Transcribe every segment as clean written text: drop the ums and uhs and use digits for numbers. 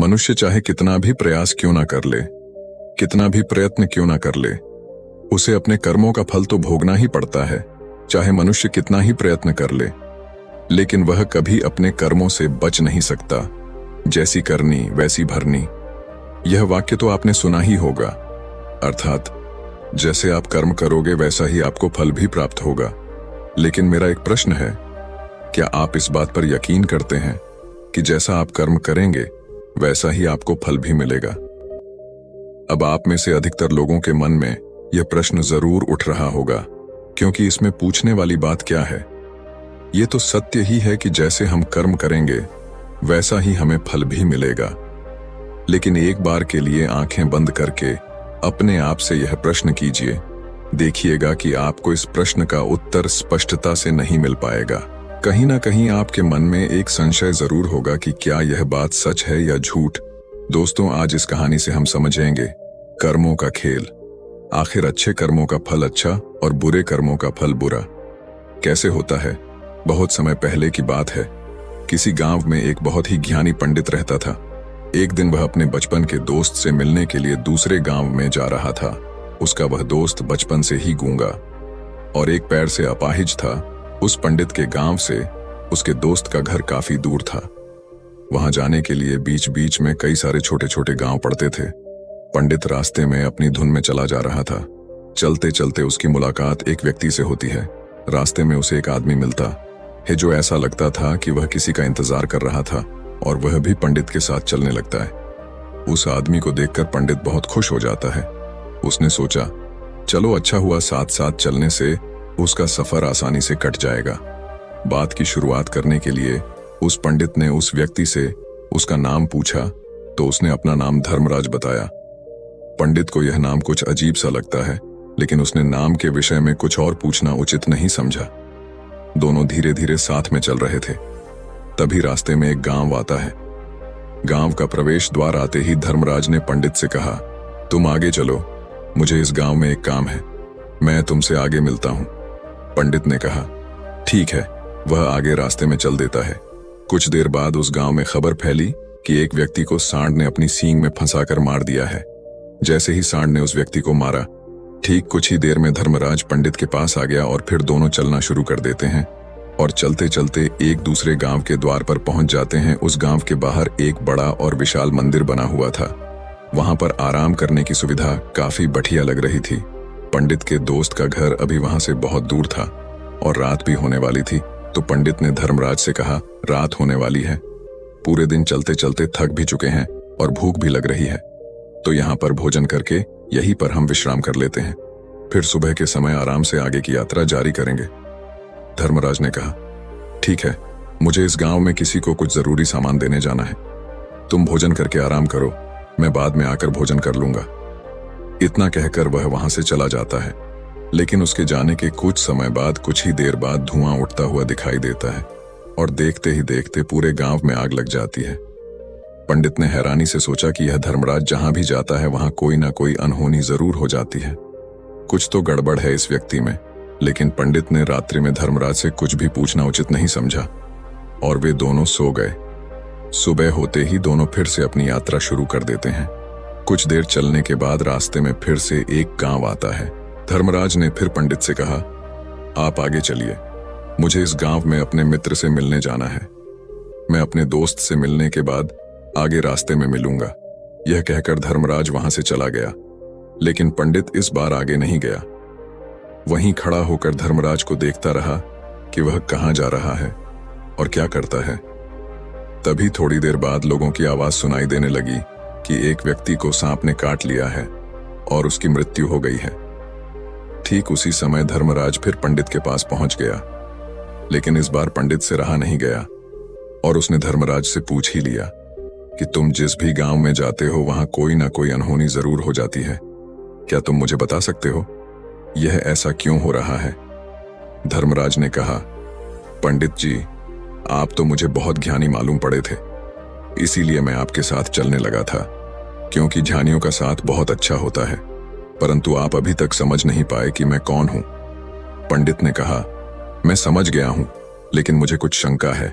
मनुष्य चाहे कितना भी प्रयास क्यों ना कर ले, कितना भी प्रयत्न क्यों ना कर ले, उसे अपने कर्मों का फल तो भोगना ही पड़ता है। चाहे मनुष्य कितना ही प्रयत्न कर ले, लेकिन वह कभी अपने कर्मों से बच नहीं सकता। जैसी करनी वैसी भरनी, यह वाक्य तो आपने सुना ही होगा। अर्थात जैसे आप कर्म करोगे वैसा ही आपको फल भी प्राप्त होगा। लेकिन मेरा एक प्रश्न है, क्या आप इस बात पर यकीन करते हैं कि जैसा आप कर्म करेंगे वैसा ही आपको फल भी मिलेगा? अब आप में से अधिकतर लोगों के मन में यह प्रश्न जरूर उठ रहा होगा, क्योंकि इसमें पूछने वाली बात क्या है? ये तो सत्य ही है कि जैसे हम कर्म करेंगे वैसा ही हमें फल भी मिलेगा। लेकिन एक बार के लिए आंखें बंद करके अपने आप से यह प्रश्न कीजिए, देखिएगा कि आपको इस प्रश्न का उत्तर स्पष्टता से नहीं मिल पाएगा। कहीं ना कहीं आपके मन में एक संशय जरूर होगा कि क्या यह बात सच है या झूठ। दोस्तों, आज इस कहानी से हम समझेंगे कर्मों का खेल। आखिर अच्छे कर्मों का फल अच्छा और बुरे कर्मों का फल बुरा कैसे होता है? बहुत समय पहले की बात है। किसी गांव में एक बहुत ही ज्ञानी पंडित रहता था। एक दिन वह अपने बचपन के दोस्त से मिलने के लिए दूसरे गांव में जा रहा था। उसका वह दोस्त बचपन से ही गूंगा और एक पैर से अपाहिज था। उस पंडित के गांव से उसके दोस्त का घर काफी दूर था। वहां जाने के लिए बीच बीच में कई सारे छोटे छोटे गांव पड़ते थे। पंडित रास्ते में अपनी धुन में चला जा रहा था। चलते चलते उसकी मुलाकात एक व्यक्ति से होती है। रास्ते में उसे एक आदमी मिलता है जो ऐसा लगता था कि वह किसी का इंतजार कर रहा था, और वह भी पंडित के साथ चलने लगता है। उस आदमी को देखकर पंडित बहुत खुश हो जाता है। उसने सोचा, चलो अच्छा हुआ, साथ साथ चलने से उसका सफर आसानी से कट जाएगा। बात की शुरुआत करने के लिए उस पंडित ने उस व्यक्ति से उसका नाम पूछा तो उसने अपना नाम धर्मराज बताया। पंडित को यह नाम कुछ अजीब सा लगता है, लेकिन उसने नाम के विषय में कुछ और पूछना उचित नहीं समझा। दोनों धीरे धीरे साथ में चल रहे थे। तभी रास्ते में एक गांव आता है। गांव का प्रवेश द्वार आते ही धर्मराज ने पंडित से कहा, तुम आगे चलो, मुझे इस गांव में एक काम है, मैं तुमसे आगे मिलता हूं। पंडित ने कहा, ठीक है। वह आगे रास्ते में चल देता है। कुछ देर बाद उस गांव में खबर फैली कि एक व्यक्ति को सांड ने अपनी सींग में फंसाकर मार दिया है। जैसे ही सांड ने उस व्यक्ति को मारा, ठीक कुछ ही देर में धर्मराज पंडित के पास आ गया और फिर दोनों चलना शुरू कर देते हैं और चलते चलते एक दूसरे गांव के द्वार पर पहुंच जाते हैं। उस गांव के बाहर एक बड़ा और विशाल मंदिर बना हुआ था। वहां पर आराम करने की सुविधा काफी बढ़िया लग रही थी। पंडित के दोस्त का घर अभी वहां से बहुत दूर था और रात भी होने वाली थी। तो पंडित ने धर्मराज से कहा, रात होने वाली है, पूरे दिन चलते चलते थक भी चुके हैं और भूख भी लग रही है, तो यहाँ पर भोजन करके यहीं पर हम विश्राम कर लेते हैं, फिर सुबह के समय आराम से आगे की यात्रा जारी करेंगे। धर्मराज ने कहा, ठीक है, मुझे इस गांव में किसी को कुछ जरूरी सामान देने जाना है, तुम भोजन करके आराम करो, मैं बाद में आकर भोजन कर लूंगा। इतना कहकर वह वहां से चला जाता है। लेकिन उसके जाने के कुछ समय बाद, कुछ ही देर बाद धुआं उठता हुआ दिखाई देता है और देखते ही देखते पूरे गांव में आग लग जाती है। पंडित ने हैरानी से सोचा कि यह धर्मराज जहां भी जाता है वहां कोई ना कोई अनहोनी जरूर हो जाती है, कुछ तो गड़बड़ है इस व्यक्ति में। लेकिन पंडित ने रात्रि में धर्मराज से कुछ भी पूछना उचित नहीं समझा और वे दोनों सो गए। सुबह होते ही दोनों फिर से अपनी यात्रा शुरू कर देते हैं। कुछ देर चलने के बाद रास्ते में फिर से एक गांव आता है। धर्मराज ने फिर पंडित से कहा, आप आगे चलिए, मुझे इस गांव में अपने मित्र से मिलने जाना है, मैं अपने दोस्त से मिलने के बाद आगे रास्ते में मिलूंगा। यह कहकर धर्मराज वहां से चला गया। लेकिन पंडित इस बार आगे नहीं गया। वहीं खड़ा होकर धर्मराज को देखता रहा कि वह कहां जा रहा है और क्या करता है। तभी थोड़ी देर बाद लोगों की आवाज सुनाई देने लगी कि एक व्यक्ति को सांप ने काट लिया है और उसकी मृत्यु हो गई है। ठीक उसी समय धर्मराज फिर पंडित के पास पहुंच गया। लेकिन इस बार पंडित से रहा नहीं गया और उसने धर्मराज से पूछ ही लिया कि तुम जिस भी गांव में जाते हो वहां कोई ना कोई अनहोनी जरूर हो जाती है, क्या तुम मुझे बता सकते हो यह ऐसा क्यों हो रहा है? धर्मराज ने कहा, पंडित जी, आप तो मुझे बहुत ज्ञानी मालूम पड़े थे, इसीलिए मैं आपके साथ चलने लगा था, क्योंकि ज्ञानियों का साथ बहुत अच्छा होता है, परंतु आप अभी तक समझ नहीं पाए कि मैं कौन हूं। पंडित ने कहा, मैं समझ गया हूं, लेकिन मुझे कुछ शंका है।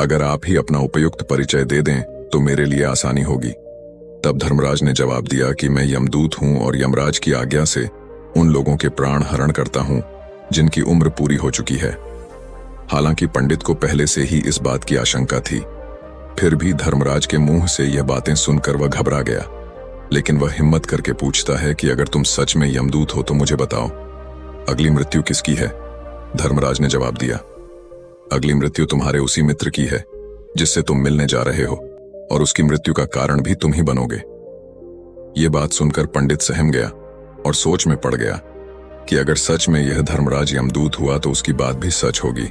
अगर आप ही अपना उपयुक्त परिचय दे दें तो मेरे लिए आसानी होगी। तब धर्मराज ने जवाब दिया कि मैं यमदूत हूं और यमराज की आज्ञा से उन लोगों के प्राण हरण करता हूं जिनकी उम्र पूरी हो चुकी है। हालांकि पंडित को पहले से ही इस बात की आशंका थी, फिर भी धर्मराज के मुंह से यह बातें सुनकर वह घबरा गया। लेकिन वह हिम्मत करके पूछता है कि अगर तुम सच में यमदूत हो तो मुझे बताओ, अगली मृत्यु किसकी है? धर्मराज ने जवाब दिया, अगली मृत्यु तुम्हारे उसी मित्र की है जिससे तुम मिलने जा रहे हो, और उसकी मृत्यु का कारण भी तुम ही बनोगे। ये बात सुनकर पंडित सहम गया और सोच में पड़ गया कि अगर सच में यह धर्मराज यमदूत हुआ तो उसकी बात भी सच होगी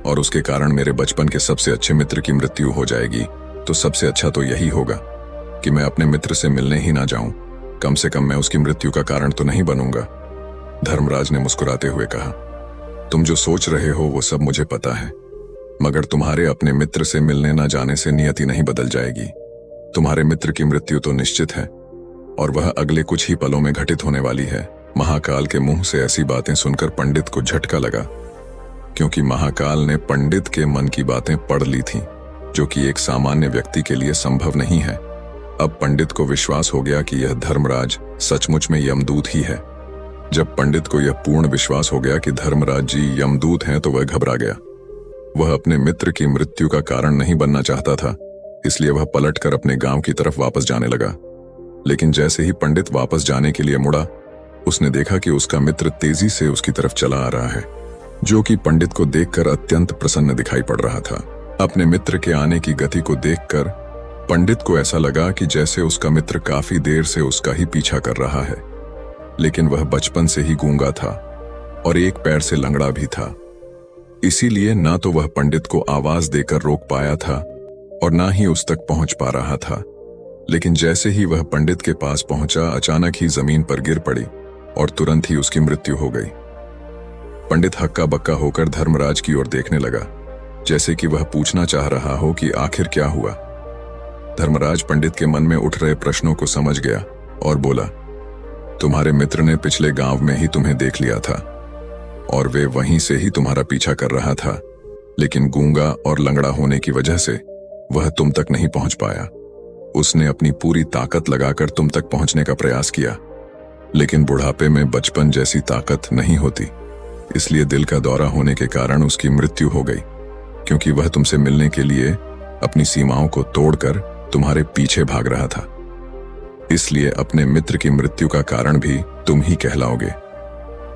और उसके कारण मेरे बचपन के सबसे अच्छे मित्र की मृत्यु हो जाएगी। तो सबसे अच्छा तो यही होगा कि मैं अपने मित्र से मिलने ही ना जाऊं, कम से कम मैं उसकी मृत्यु का कारण तो नहीं बनूंगा। धर्मराज ने मुस्कुराते हुए कहा, तुम जो सोच रहे हो वो सब मुझे पता है, मगर तुम्हारे अपने मित्र से मिलने ना जाने से नियति नहीं बदल जाएगी। तुम्हारे मित्र की मृत्यु तो निश्चित है और वह अगले कुछ ही पलों में घटित होने वाली है। महाकाल के मुंह से ऐसी बातें सुनकर पंडित को झटका लगा, क्योंकि महाकाल ने पंडित के मन की बातें पढ़ ली थीं, जो कि एक सामान्य व्यक्ति के लिए संभव नहीं है। अब पंडित को विश्वास हो गया कि यह धर्मराज सचमुच में यमदूत ही है। जब पंडित को यह पूर्ण विश्वास हो गया कि धर्मराज जी यमदूत हैं तो वह घबरा गया। वह अपने मित्र की मृत्यु का कारण नहीं बनना चाहता था, इसलिए वह पलटकर अपने गांव की तरफ वापस जाने लगा। लेकिन जैसे ही पंडित वापस जाने के लिए मुड़ा, उसने देखा कि उसका मित्र तेजी से उसकी तरफ चला आ रहा है, जो कि पंडित को देखकर अत्यंत प्रसन्न दिखाई पड़ रहा था। अपने मित्र के आने की गति को देखकर पंडित को ऐसा लगा कि जैसे उसका मित्र काफी देर से उसका ही पीछा कर रहा है, लेकिन वह बचपन से ही गूंगा था और एक पैर से लंगड़ा भी था। इसीलिए ना तो वह पंडित को आवाज देकर रोक पाया था और ना ही उस तक पहुंच पा रहा था। लेकिन जैसे ही वह पंडित के पास पहुंचा, अचानक ही जमीन पर गिर पड़ी और तुरंत ही उसकी मृत्यु हो गई। पंडित हक्का बक्का होकर धर्मराज की ओर देखने लगा, जैसे कि वह पूछना चाह रहा हो कि आखिर क्या हुआ। धर्मराज पंडित के मन में उठ रहे प्रश्नों को समझ गया और बोला, तुम्हारे मित्र ने पिछले गांव में ही तुम्हें देख लिया था और वे वहीं से ही तुम्हारा पीछा कर रहा था, लेकिन गूंगा और लंगड़ा होने की वजह से वह तुम तक नहीं पहुंच पाया। उसने अपनी पूरी ताकत लगाकर तुम तक पहुंचने का प्रयास किया, लेकिन बुढ़ापे में बचपन जैसी ताकत नहीं होती, इसलिए दिल का दौरा होने के कारण उसकी मृत्यु हो गई, क्योंकि वह तुमसे मिलने के लिए अपनी सीमाओं को तोड़कर तुम्हारे पीछे भाग रहा था। इसलिए अपने मित्र की मृत्यु का कारण भी तुम ही कहलाओगे।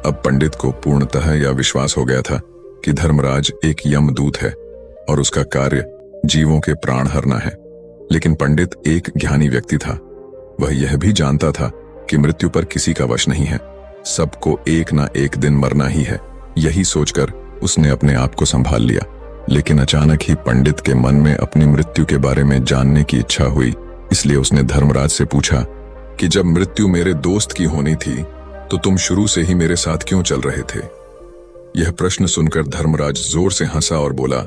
अब पंडित को पूर्णतः यह विश्वास हो गया था कि धर्मराज एक यमदूत है और उसका कार्य जीवों के प्राण हरना है। लेकिन पंडित एक ज्ञानी व्यक्ति था, वह यह भी जानता था कि मृत्यु पर किसी का वश नहीं है, सबको एक ना एक दिन मरना ही है। यही सोचकर उसने अपने आप को संभाल लिया। लेकिन अचानक ही पंडित के मन में अपनी मृत्यु के बारे में जानने की इच्छा हुई, इसलिए उसने धर्मराज से पूछा कि जब मृत्यु मेरे दोस्त की होनी थी तो तुम शुरू से ही मेरे साथ क्यों चल रहे थे? यह प्रश्न सुनकर धर्मराज जोर से हंसा और बोला,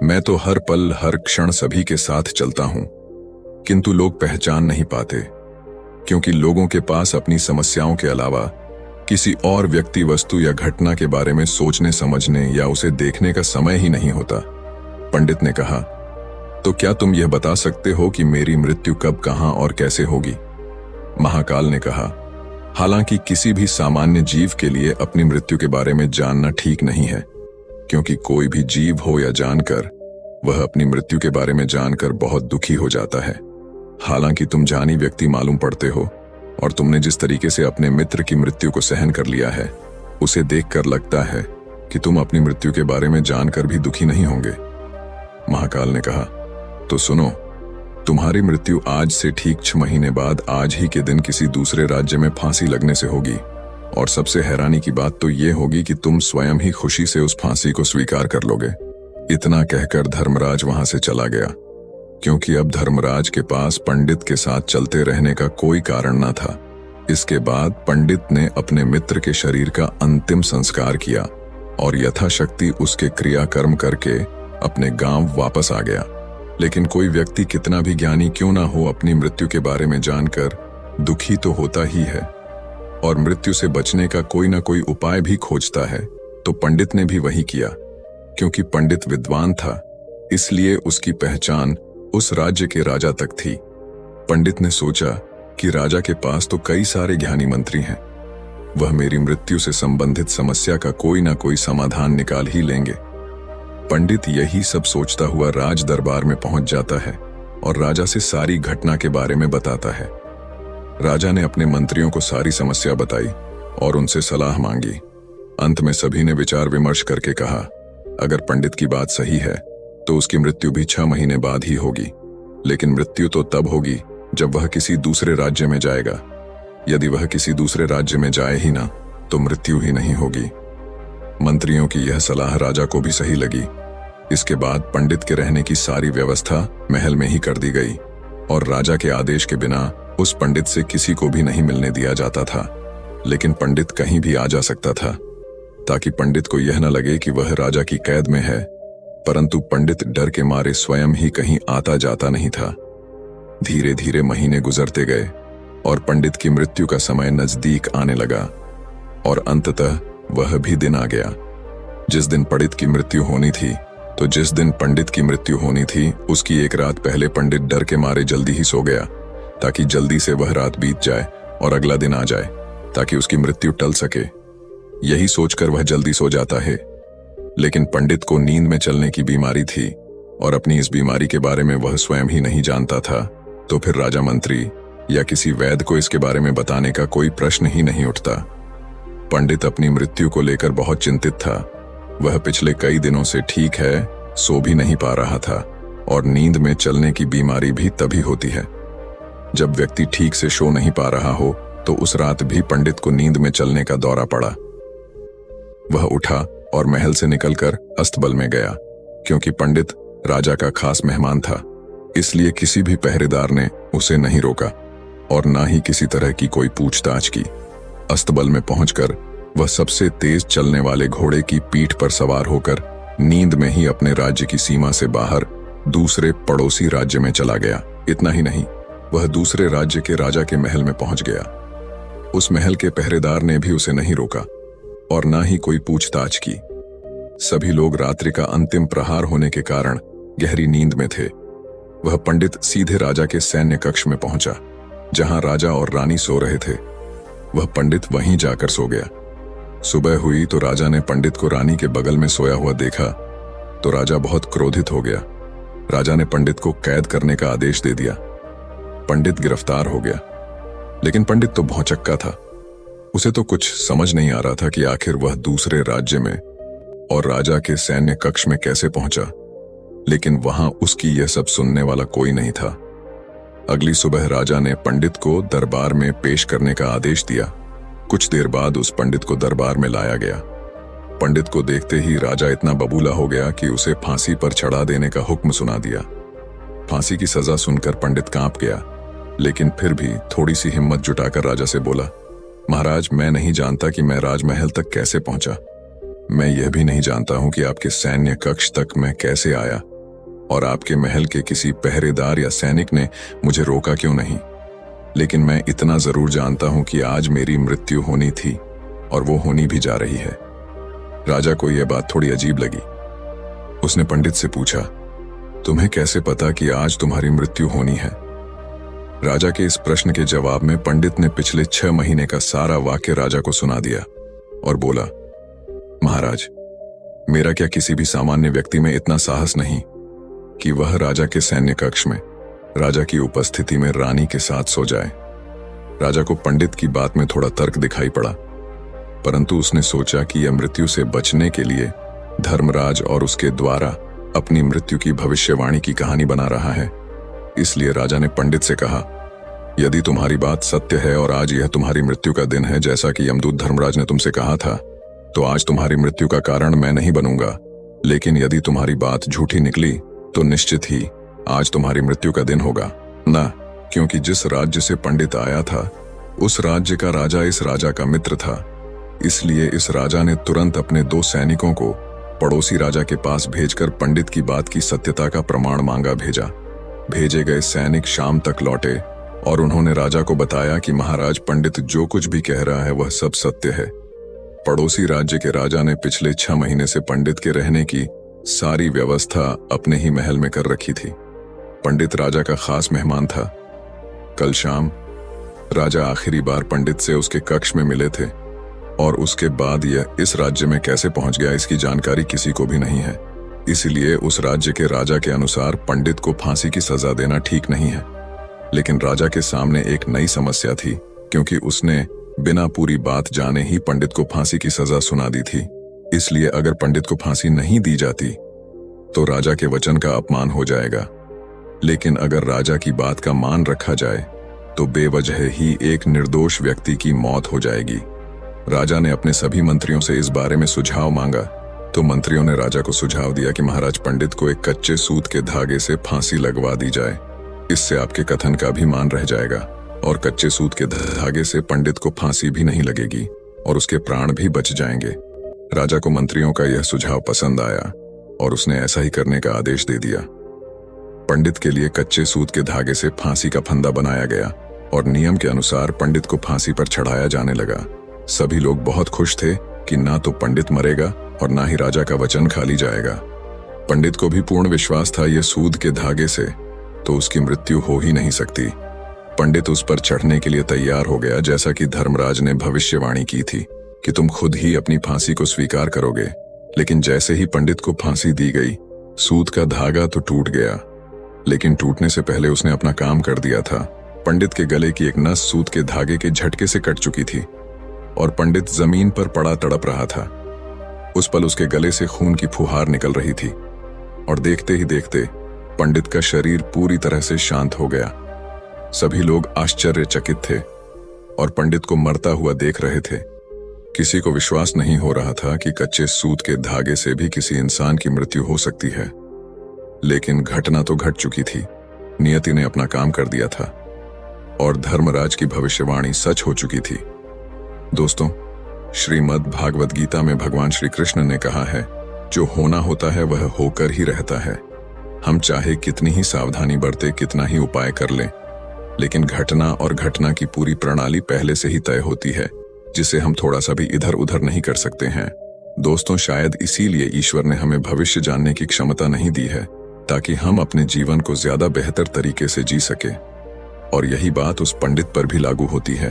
मैं तो हर पल हर क्षण सभी के साथ चलता हूं, किंतु लोग पहचान नहीं पाते, क्योंकि लोगों के पास अपनी समस्याओं के अलावा किसी और व्यक्ति, वस्तु या घटना के बारे में सोचने समझने या उसे देखने का समय ही नहीं होता। पंडित ने कहा, तो क्या तुम यह बता सकते हो कि मेरी मृत्यु कब, कहां और कैसे होगी? महाकाल ने कहा, हालांकि किसी भी सामान्य जीव के लिए अपनी मृत्यु के बारे में जानना ठीक नहीं है, क्योंकि कोई भी जीव हो या जानकर, वह अपनी मृत्यु के बारे में जानकर बहुत दुखी हो जाता है। हालांकि तुम जानी व्यक्ति मालूम पड़ते हो और तुमने जिस तरीके से अपने मित्र की मृत्यु को सहन कर लिया है, उसे देखकर लगता है कि तुम अपनी मृत्यु के बारे में जानकर भी दुखी नहीं होंगे। महाकाल ने कहा, तो सुनो, तुम्हारी मृत्यु आज से ठीक 6 महीने बाद आज ही के दिन किसी दूसरे राज्य में फांसी लगने से होगी, और सबसे हैरानी की बात तो ये होगी कि तुम स्वयं ही खुशी से उस फांसी को स्वीकार कर लोगे। इतना कहकर धर्मराज वहां से चला गया, क्योंकि अब धर्मराज के पास पंडित के साथ चलते रहने का कोई कारण न था। इसके बाद पंडित ने अपने मित्र के शरीर का अंतिम संस्कार किया और यथाशक्ति उसके क्रियाकर्म करके अपने गांव वापस आ गया। लेकिन कोई व्यक्ति कितना भी ज्ञानी क्यों ना हो, अपनी मृत्यु के बारे में जानकर दुखी तो होता ही है और मृत्यु से बचने का कोई ना कोई उपाय भी खोजता है। तो पंडित ने भी वही किया। क्योंकि पंडित विद्वान था, इसलिए उसकी पहचान उस राज्य के राजा तक थी। पंडित ने सोचा कि राजा के पास तो कई सारे ज्ञानी मंत्री हैं, वह मेरी मृत्यु से संबंधित समस्या का कोई ना कोई समाधान निकाल ही लेंगे। पंडित यही सब सोचता हुआ राज दरबार में पहुंच जाता है और राजा से सारी घटना के बारे में बताता है। राजा ने अपने मंत्रियों को सारी समस्या बताई और उनसे सलाह मांगी। अंत में सभी ने विचार विमर्श करके कहा, अगर पंडित की बात सही है तो उसकी मृत्यु भी 6 महीने बाद ही होगी, लेकिन मृत्यु तो तब होगी जब वह किसी दूसरे राज्य में जाएगा। यदि वह किसी दूसरे राज्य में जाए ही ना तो मृत्यु ही नहीं होगी। मंत्रियों की यह सलाह राजा को भी सही लगी। इसके बाद पंडित के रहने की सारी व्यवस्था महल में ही कर दी गई और राजा के आदेश के बिना उस पंडित से किसी को भी नहीं मिलने दिया जाता था। लेकिन पंडित कहीं भी आ जा सकता था, ताकि पंडित को यह न लगे कि वह राजा की कैद में है। परंतु पंडित डर के मारे स्वयं ही कहीं आता जाता नहीं था। धीरे धीरे महीने गुजरते गए और पंडित की मृत्यु का समय नजदीक आने लगा और अंततः वह भी दिन आ गया जिस दिन पंडित की मृत्यु होनी थी। तो जिस दिन पंडित की मृत्यु होनी थी उसकी एक रात पहले पंडित डर के मारे जल्दी ही सो गया, ताकि जल्दी से वह रात बीत जाए और अगला दिन आ जाए, ताकि उसकी मृत्यु टल सके। यही सोचकर वह जल्दी सो जाता है। लेकिन पंडित को नींद में चलने की बीमारी थी और अपनी इस बीमारी के बारे में वह स्वयं ही नहीं जानता था। तो फिर राजा मंत्री या किसी वैद्य को इसके बारे में बताने का कोई प्रश्न ही नहीं उठता। पंडित अपनी मृत्यु को लेकर बहुत चिंतित था। वह पिछले कई दिनों से ठीक है, सो भी नहीं पा रहा था और नींद में चलने की बीमारी भी तभी होती है जब व्यक्ति ठीक से सो नहीं पा रहा हो। तो उस रात भी पंडित को नींद में चलने का दौरा पड़ा। वह उठा और महल से निकलकर अस्तबल में गया। क्योंकि पंडित राजा का खास मेहमान था, इसलिए किसी भी पहरेदार ने उसे नहीं रोका और ना ही किसी तरह की कोई पूछताछ की। अस्तबल में पहुंचकर वह सबसे तेज चलने वाले घोड़े की पीठ पर सवार होकर नींद में ही अपने राज्य की सीमा से बाहर दूसरे पड़ोसी राज्य में चला गया। इतना ही नहीं, वह दूसरे राज्य के राजा के महल में पहुंच गया। उस महल के पहरेदार ने भी उसे नहीं रोका और ना ही कोई पूछताछ की। सभी लोग रात्रि का अंतिम प्रहार होने के कारण गहरी नींद में थे। वह पंडित सीधे राजा के सैन्य कक्ष में पहुंचा, जहां राजा और रानी सो रहे थे। वह पंडित वहीं जाकर सो गया। सुबह हुई तो राजा ने पंडित को रानी के बगल में सोया हुआ देखा तो राजा बहुत क्रोधित हो गया। राजा ने पंडित को कैद करने का आदेश दे दिया। पंडित गिरफ्तार हो गया, लेकिन पंडित तो भौचक्का था। उसे तो कुछ समझ नहीं आ रहा था कि आखिर वह दूसरे राज्य में और राजा के सैन्य कक्ष में कैसे पहुंचा। लेकिन वहां उसकी यह सब सुनने वाला कोई नहीं था। अगली सुबह राजा ने पंडित को दरबार में पेश करने का आदेश दिया। कुछ देर बाद उस पंडित को दरबार में लाया गया। पंडित को देखते ही राजा इतना बबूला हो गया कि उसे फांसी पर चढ़ा देने का हुक्म सुना दिया। फांसी की सजा सुनकर पंडित कांप गया, लेकिन फिर भी थोड़ी सी हिम्मत जुटाकर राजा से बोला, महाराज, मैं नहीं जानता कि मैं राजमहल तक कैसे पहुंचा। मैं यह भी नहीं जानता हूं कि आपके सैन्य कक्ष तक मैं कैसे आया और आपके महल के किसी पहरेदार या सैनिक ने मुझे रोका क्यों नहीं। लेकिन मैं इतना जरूर जानता हूं कि आज मेरी मृत्यु होनी थी और वो होनी भी जा रही है। राजा को यह बात थोड़ी अजीब लगी। उसने पंडित से पूछा, तुम्हें कैसे पता कि आज तुम्हारी मृत्यु होनी है? राजा के इस प्रश्न के जवाब में पंडित ने पिछले 6 महीने का सारा वाक्य राजा को सुना दिया और बोला, महाराज, मेरा क्या किसी भी सामान्य व्यक्ति में इतना साहस नहीं कि वह राजा के सैन्य कक्ष में राजा की उपस्थिति में रानी के साथ सो जाए। राजा को पंडित की बात में थोड़ा तर्क दिखाई पड़ा, परंतु उसने सोचा कि यह मृत्यु से बचने के लिए धर्मराज और उसके द्वारा अपनी मृत्यु की भविष्यवाणी की कहानी बना रहा है। इसलिए राजा ने पंडित से कहा, यदि तुम्हारी बात सत्य है और आज यह तुम्हारी मृत्यु का दिन है जैसा कि यमदूत धर्मराज ने तुमसे कहा था, तो आज तुम्हारी मृत्यु का कारण मैं नहीं बनूंगा। लेकिन यदि तुम्हारी बात झूठी निकली तो निश्चित ही आज तुम्हारी मृत्यु का दिन होगा ना, क्योंकि जिस राज्य से पंडित आया था उस राज्य का राजा इस राजा का मित्र था। इसलिए इस राजा ने तुरंत अपने 2 सैनिकों को पड़ोसी राजा के पास भेजकर पंडित की बात की सत्यता का प्रमाण मांगा भेजा। भेजे गए सैनिक शाम तक लौटे और उन्होंने राजा को बताया कि महाराज, पंडित जो कुछ भी कह रहा है वह सब सत्य है। पड़ोसी राज्य के राजा ने पिछले 6 महीने से पंडित के रहने की सारी व्यवस्था अपने ही महल में कर रखी थी। पंडित राजा का खास मेहमान था। कल शाम राजा आखिरी बार पंडित से उसके कक्ष में मिले थे और उसके बाद यह इस राज्य में कैसे पहुंच गया इसकी जानकारी किसी को भी नहीं है। इसीलिए उस राज्य के राजा के अनुसार पंडित को फांसी की सजा देना ठीक नहीं है। लेकिन राजा के सामने एक नई समस्या थी, क्योंकि उसने बिना पूरी बात जाने ही पंडित को फांसी की सजा सुना दी थी। इसलिए अगर पंडित को फांसी नहीं दी जाती तो राजा के वचन का अपमान हो जाएगा, लेकिन अगर राजा की बात का मान रखा जाए तो बेवजह ही एक निर्दोष व्यक्ति की मौत हो जाएगी। राजा ने अपने सभी मंत्रियों से इस बारे में सुझाव मांगा तो मंत्रियों ने राजा को सुझाव दिया कि महाराज, पंडित को एक कच्चे सूत के धागे से फांसी लगवा दी जाए। इससे आपके कथन का भी मान रह जाएगा और कच्चे सूत के धागे से पंडित को फांसी भी नहीं लगेगी और उसके प्राण भी बच जाएंगे। राजा को मंत्रियों का यह सुझाव पसंद आया और उसने ऐसा ही करने का आदेश दे दिया। पंडित के लिए कच्चे सूत के धागे से फांसी का फंदा बनाया गया और नियम के अनुसार पंडित को फांसी पर चढ़ाया जाने लगा। सभी लोग बहुत खुश थे कि ना तो पंडित मरेगा और ना ही राजा का वचन खाली जाएगा। पंडित को भी पूर्ण विश्वास था यह सूद के धागे से तो उसकी मृत्यु हो ही नहीं सकती। पंडित उस पर चढ़ने के लिए तैयार हो गया, जैसा कि धर्मराज ने भविष्यवाणी की थी कि तुम खुद ही अपनी फांसी को स्वीकार करोगे। लेकिन जैसे ही पंडित को फांसी दी गई, सूत का धागा तो टूट गया, लेकिन टूटने से पहले उसने अपना काम कर दिया था। पंडित के गले की एक नस सूत के धागे के झटके से कट चुकी थी और पंडित जमीन पर पड़ा तड़प रहा था। उस पल उसके गले से खून की फुहार निकल रही थी और देखते ही देखते पंडित का शरीर पूरी तरह से शांत हो गया। सभी लोग आश्चर्यचकित थे और पंडित को मरता हुआ देख रहे थे। किसी को विश्वास नहीं हो रहा था कि कच्चे सूत के धागे से भी किसी इंसान की मृत्यु हो सकती है। लेकिन घटना तो घट चुकी थी। नियति ने अपना काम कर दिया था और धर्मराज की भविष्यवाणी सच हो चुकी थी। दोस्तों, श्रीमद् भागवत गीता में भगवान श्री कृष्ण ने कहा है, जो होना होता है वह होकर ही रहता है। हम चाहे कितनी ही सावधानी बरते, कितना ही उपाय कर लें, लेकिन घटना और घटना की पूरी प्रणाली पहले से ही तय होती है, जिसे हम थोड़ा सा भी इधर उधर नहीं कर सकते हैं। दोस्तों, शायद इसीलिए ईश्वर ने हमें भविष्य जानने की क्षमता नहीं दी है, ताकि हम अपने जीवन को ज्यादा बेहतर तरीके से जी सके। और यही बात उस पंडित पर भी लागू होती है।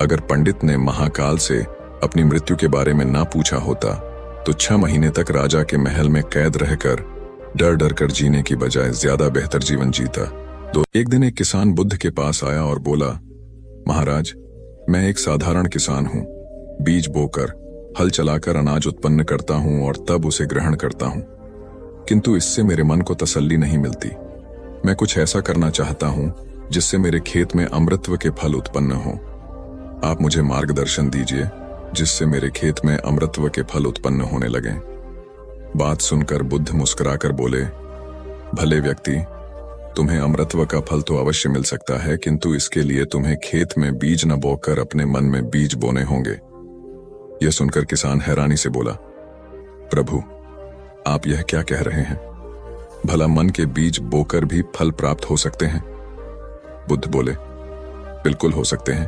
अगर पंडित ने महाकाल से अपनी मृत्यु के बारे में ना पूछा होता तो 6 महीने तक राजा के महल में कैद रहकर डर डर कर जीने की बजाय ज्यादा बेहतर जीवन जीता। तो एक दिन एक किसान बुद्ध के पास आया और बोला, महाराज, मैं एक साधारण किसान हूँ। बीज बोकर, हल चलाकर अनाज उत्पन्न करता हूँ और तब उसे ग्रहण करता हूँ, किंतु इससे मेरे मन को तसल्ली नहीं मिलती। मैं कुछ ऐसा करना चाहता हूँ जिससे मेरे खेत में अमृतत्व के फल उत्पन्न हो। आप मुझे मार्गदर्शन दीजिए जिससे मेरे खेत में अमृतत्व के फल उत्पन्न होने लगें। बात सुनकर बुद्ध मुस्कुराकर बोले, भले व्यक्ति, तुम्हें अमृतत्व का फल तो अवश्य मिल सकता है, किंतु इसके लिए तुम्हें खेत में बीज न बोकर अपने मन में बीज बोने होंगे। यह सुनकर किसान हैरानी से बोला, प्रभु, आप यह क्या कह रहे हैं? भला मन के बीज बोकर भी फल प्राप्त हो सकते हैं? बुद्ध बोले, बिल्कुल हो सकते हैं,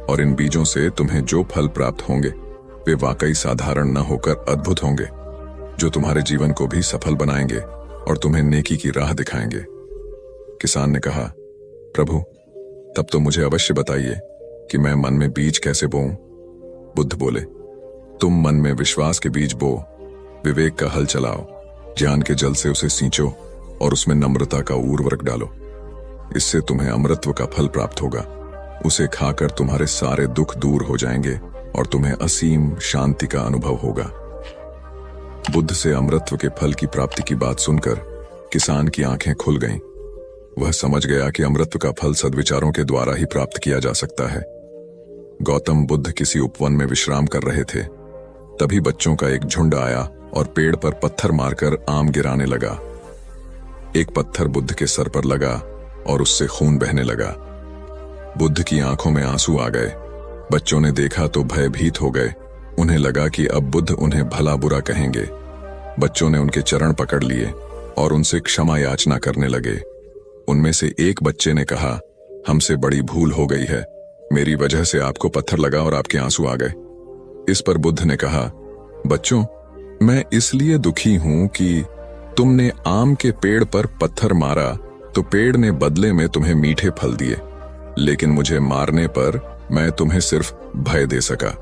और इन बीजों से तुम्हें जो फल प्राप्त होंगे वे वाकई साधारण न होकर अद्भुत होंगे, जो तुम्हारे जीवन को भी सफल बनाएंगे और तुम्हें नेकी की राह दिखाएंगे। किसान ने कहा, प्रभु, तब तो मुझे अवश्य बताइए कि मैं मन में बीज कैसे बोऊं? बुद्ध बोले, तुम मन में विश्वास के बीज बो, विवेक का हल चलाओ, ज्ञान के जल से उसे सींचो और उसमें नम्रता का उर्वरक डालो। इससे तुम्हें अमृतत्व का फल प्राप्त होगा। उसे खाकर तुम्हारे सारे दुख दूर हो जाएंगे और तुम्हें असीम शांति का अनुभव होगा। बुद्ध से अमृतत्व के फल की प्राप्ति की बात सुनकर किसान की आंखें खुल गईं। वह समझ गया कि अमृतत्व का फल सद्विचारों के द्वारा ही प्राप्त किया जा सकता है। गौतम बुद्ध किसी उपवन में विश्राम कर रहे थे। तभी बच्चों का एक झुंड आया और पेड़ पर पत्थर मारकर आम गिराने लगा। एक पत्थर बुद्ध के सर पर लगा और उससे खून बहने लगा। बुद्ध की आंखों में आंसू आ गए। बच्चों ने देखा तो भयभीत हो गए। उन्हें लगा कि अब बुद्ध उन्हें भला बुरा कहेंगे। बच्चों ने उनके चरण पकड़ लिए और उनसे क्षमा याचना करने लगे। उनमें से एक बच्चे ने कहा, हमसे बड़ी भूल हो गई है, मेरी वजह से आपको पत्थर लगा और आपके आंसू आ गए। इस पर बुद्ध ने कहा, बच्चों, मैं इसलिए दुखी हूं कि तुमने आम के पेड़ पर पत्थर मारा तो पेड़ ने बदले में तुम्हें मीठे फल दिए, लेकिन मुझे मारने पर मैं तुम्हें सिर्फ भय दे सका।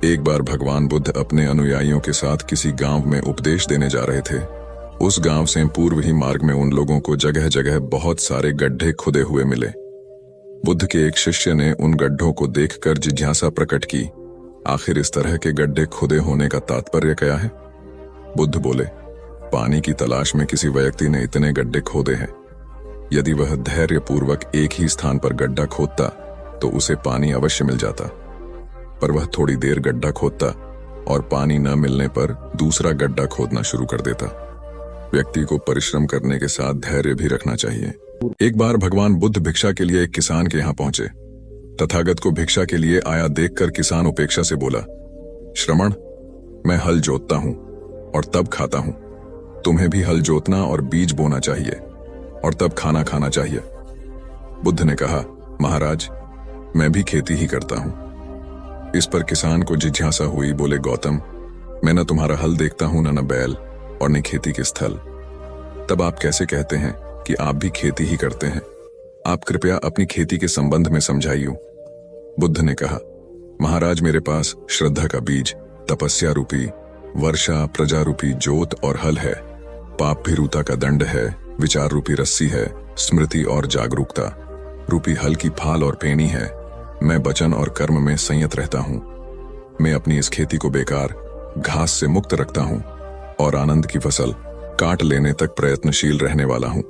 एक बार भगवान बुद्ध अपने अनुयायियों के साथ किसी गांव में उपदेश देने जा रहे थे। उस गांव से पूर्व ही मार्ग में उन लोगों को जगह जगह बहुत सारे गड्ढे खुदे हुए मिले। बुद्ध के एक शिष्य ने उन गड्ढों को देखकर जिज्ञासा प्रकट की, आखिर इस तरह के गड्ढे खुदे होने का तात्पर्य क्या है? बुद्ध बोले, पानी की तलाश में किसी व्यक्ति ने इतने गड्ढे खोदे हैं। यदि वह धैर्यपूर्वक एक ही स्थान पर गड्ढा खोदता तो उसे पानी अवश्य मिल जाता, पर वह थोड़ी देर गड्ढा खोदता और पानी न मिलने पर दूसरा गड्ढा खोदना शुरू कर देता। व्यक्ति को परिश्रम करने के साथ धैर्य भी रखना चाहिए। एक बार भगवान बुद्ध भिक्षा के लिए एक किसान के यहाँ पहुंचे। तथागत को भिक्षा के लिए आया देखकर किसान उपेक्षा से बोला, श्रमण, मैं हल जोतता हूं और तब खाता हूं। तुम्हें भी हल जोतना और बीज बोना चाहिए और तब खाना खाना चाहिए। बुद्ध ने कहा, महाराज, मैं भी खेती ही करता हूं। इस पर किसान को जिज्ञासा हुई। बोले, गौतम, मैं न तुम्हारा हल देखता हूं, न बैल और न खेती के स्थल। तब आप कैसे कहते हैं कि आप भी खेती ही करते हैं? आप कृपया अपनी खेती के संबंध में समझाइए। बुद्ध ने कहा, महाराज, मेरे पास श्रद्धा का बीज, तपस्या रूपी वर्षा, प्रजा रूपी जोत और हल है, पाप भीरुता का दंड है, विचार रूपी रस्सी है, स्मृति और जागरूकता रूपी हल की फाल और पेनी है। मैं वचन और कर्म में संयत रहता हूं। मैं अपनी इस खेती को बेकार घास से मुक्त रखता हूं और आनंद की फसल काट लेने तक प्रयत्नशील रहने वाला हूं।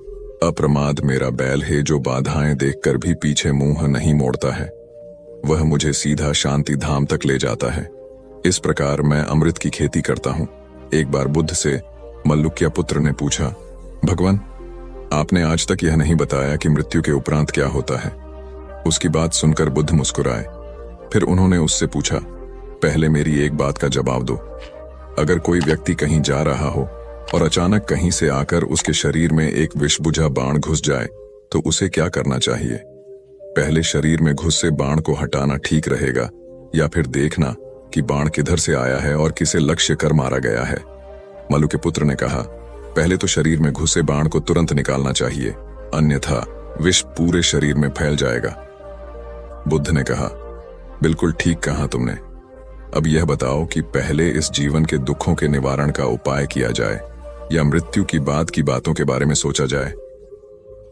अप्रमाद मेरा बैल है जो बाधाएं देखकर भी पीछे मुंह नहीं मोड़ता है। वह मुझे सीधा शांति धाम तक ले जाता है। इस प्रकार मैं अमृत की खेती करता हूं। एक बार बुद्ध से मल्लुक्य पुत्र ने पूछा, भगवान, आपने आज तक यह नहीं बताया कि मृत्यु के उपरांत क्या होता है। उसकी बात सुनकर बुद्ध मुस्कुराए। फिर उन्होंने उससे पूछा, पहले मेरी एक बात का जवाब दो। अगर कोई व्यक्ति कहीं जा रहा हो और अचानक कहीं से आकर उसके शरीर में एक विषबुझा बाण घुस जाए तो उसे क्या करना चाहिए? पहले शरीर में घुसे बाण को हटाना ठीक रहेगा या फिर देखना कि बाण किधर से आया है और किसे लक्ष्य कर मारा गया है? मल्लु के पुत्र ने कहा, पहले तो शरीर में घुसे बाण को तुरंत निकालना चाहिए, अन्यथा विष पूरे शरीर में फैल जाएगा। बुद्ध ने कहा, बिल्कुल ठीक कहा तुमने। अब यह बताओ कि पहले इस जीवन के दुखों के निवारण का उपाय किया जाए या मृत्यु की बाद की बातों के बारे में सोचा जाए?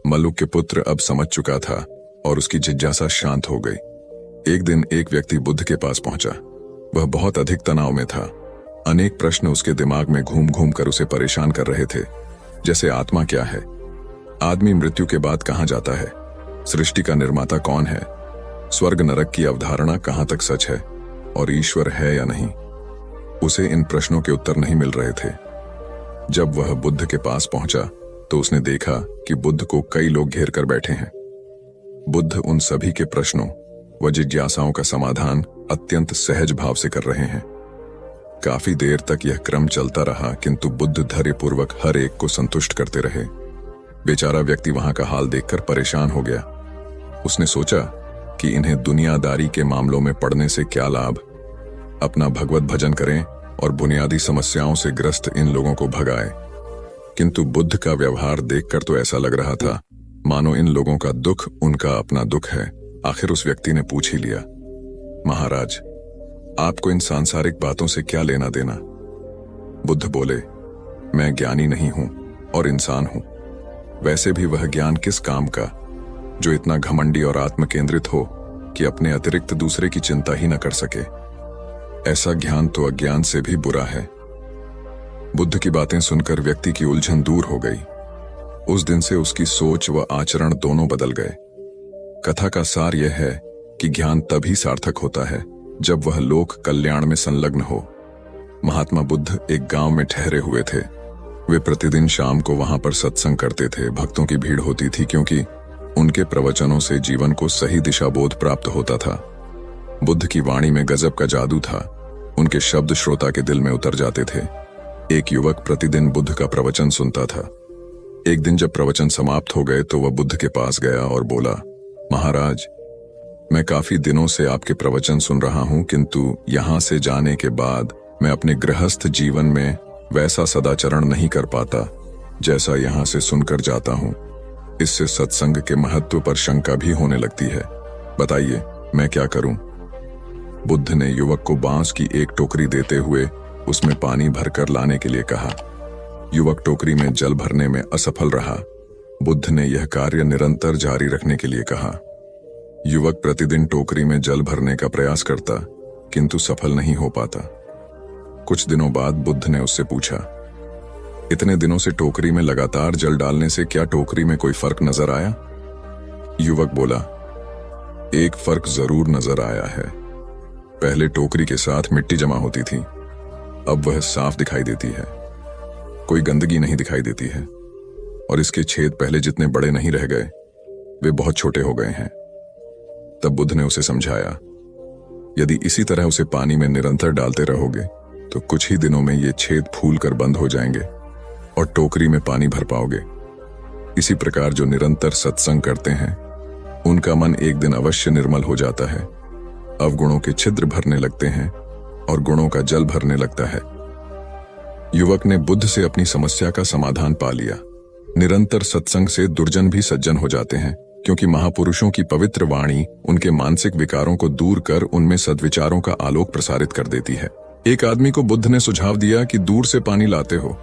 मल्लुक के पुत्र अब समझ चुका था और उसकी जिज्ञासा शांत हो गई। एक दिन एक व्यक्ति बुद्ध के पास पहुंचा। वह बहुत अधिक तनाव में था। अनेक प्रश्न उसके दिमाग में घूम घूम कर उसे परेशान कर रहे थे, जैसे आत्मा क्या है, आदमी मृत्यु के बाद कहां जाता है, सृष्टि का निर्माता कौन है, स्वर्ग नरक की अवधारणा कहां तक सच है और ईश्वर है या नहीं। उसे इन प्रश्नों के उत्तर नहीं मिल रहे थे। जब वह बुद्ध के पास पहुंचा तो उसने देखा कि बुद्ध को कई लोग घेर कर बैठे हैं। बुद्ध उन सभी के प्रश्नों व जिज्ञासाओं का समाधान अत्यंत सहज भाव से कर रहे हैं। काफी देर तक यह क्रम चलता रहा, किंतु बुद्ध धैर्यपूर्वक हर एक को संतुष्ट करते रहे। बेचारा व्यक्ति वहां का हाल देखकर परेशान हो गया। उसने सोचा कि इन्हें दुनियादारी के मामलों में पड़ने से क्या लाभ, अपना भगवत भजन करें और बुनियादी समस्याओं से ग्रस्त इन लोगों को भगाए। किंतु बुद्ध का व्यवहार देखकर तो ऐसा लग रहा था मानो इन लोगों का दुख उनका अपना दुख है। आखिर उस व्यक्ति ने पूछ ही लिया, महाराज, आपको इन सांसारिक बातों से क्या लेना देना? बुद्ध बोले, मैं ज्ञानी नहीं हूं और इंसान हूं। वैसे भी वह ज्ञान किस काम का जो इतना घमंडी और आत्म केंद्रित हो कि अपने अतिरिक्त दूसरे की चिंता ही न कर सके। ऐसा ज्ञान तो अज्ञान से भी बुरा है। बुद्ध की बातें सुनकर व्यक्ति की उलझन दूर हो गई। उस दिन से उसकी सोच व आचरण दोनों बदल गए। कथा का सार यह है कि ज्ञान तभी सार्थक होता है जब वह लोक कल्याण में संलग्न हो। महात्मा बुद्ध एक गांव में ठहरे हुए थे। वे प्रतिदिन शाम को वहां पर सत्संग करते थे। भक्तों की भीड़ होती थी क्योंकि उनके प्रवचनों से जीवन को सही दिशा बोध प्राप्त होता था। बुद्ध की वाणी में गजब का जादू था। उनके शब्द श्रोता के दिल में उतर जाते थे। एक युवक प्रतिदिन बुद्ध का प्रवचन सुनता था। एक दिन जब प्रवचन समाप्त हो गए तो वह बुद्ध के पास गया और बोला, महाराज, मैं काफी दिनों से आपके प्रवचन सुन रहा हूं, किंतु यहां से जाने के बाद मैं अपने गृहस्थ जीवन में वैसा सदाचरण नहीं कर पाता जैसा यहां से सुनकर जाता हूं। इससे सत्संग के महत्व पर शंका भी होने लगती है। बताइए, मैं क्या करूं? बुद्ध ने युवक को बांस की एक टोकरी देते हुए उसमें पानी भरकर लाने के लिए कहा। युवक टोकरी में जल भरने में असफल रहा। बुद्ध ने यह कार्य निरंतर जारी रखने के लिए कहा। युवक प्रतिदिन टोकरी में जल भरने का प्रयास करता, किंतु सफल नहीं हो पाता। कुछ दिनों बाद बुद्ध ने उससे पूछा, इतने दिनों से टोकरी में लगातार जल डालने से क्या टोकरी में कोई फर्क नजर आया? युवक बोला, एक फर्क जरूर नजर आया है। पहले टोकरी के साथ मिट्टी जमा होती थी, अब वह साफ दिखाई देती है। कोई गंदगी नहीं दिखाई देती है और इसके छेद पहले जितने बड़े नहीं रह गए, वे बहुत छोटे हो गए हैं। तब बुद्ध ने उसे समझाया, यदि इसी तरह उसे पानी में निरंतर डालते रहोगे तो कुछ ही दिनों में ये छेद फूल कर बंद हो जाएंगे और टोकरी में पानी भर पाओगे। इसी प्रकार जो निरंतर सत्संग करते हैं उनका मन एक दिन अवश्य निर्मल हो जाता है। अवगुणों के छिद्र भरने लगते हैं और गुणों का जल भरने लगता है। युवक ने बुद्ध से अपनी समस्या का समाधान पा लिया। निरंतर सत्संग से दुर्जन भी सज्जन हो जाते हैं, क्योंकि महापुरुषों की पवित्र वाणी उनके मानसिक विकारों को दूर कर उनमें सद्विचारों का आलोक प्रसारित कर देती है। एक आदमी को बुद्ध ने सुझाव दिया कि दूर से पानी लाते हो,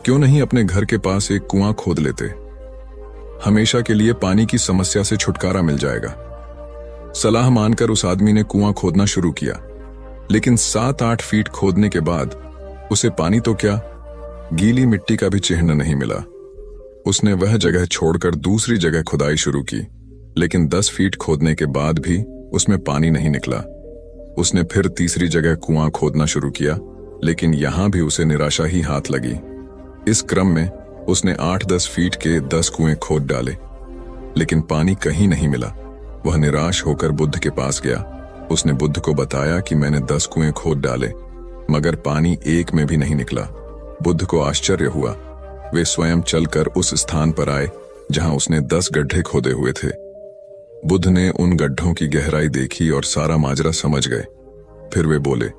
क्यों नहीं अपने घर के पास एक कुआं खोद लेते? हमेशा के लिए पानी की समस्या से छुटकारा मिल जाएगा। सलाह मानकर उस आदमी ने कुआं खोदना शुरू किया, लेकिन 7-8 फीट खोदने के बाद उसे पानी तो क्या, गीली मिट्टी का भी चिन्ह नहीं मिला। उसने वह जगह छोड़कर दूसरी जगह खुदाई शुरू की, लेकिन 10 फीट खोदने के बाद भी उसमें पानी नहीं निकला। उसने फिर तीसरी जगह कुआं खोदना शुरू किया, लेकिन यहां भी उसे निराशा ही हाथ लगी। इस क्रम में उसने 8-10 फीट के 10 कुएं खोद डाले, लेकिन पानी कहीं नहीं मिला। वह निराश होकर बुद्ध के पास गया। उसने बुद्ध को बताया कि मैंने 10 कुएं खोद डाले, मगर पानी एक में भी नहीं निकला। बुद्ध को आश्चर्य हुआ। वे स्वयं चलकर उस स्थान पर आए जहां उसने 10 गड्ढे खोदे हुए थे। बुद्ध ने उन गड्ढों की गहराई देखी और सारा माजरा समझ गए। फिर वे बोले,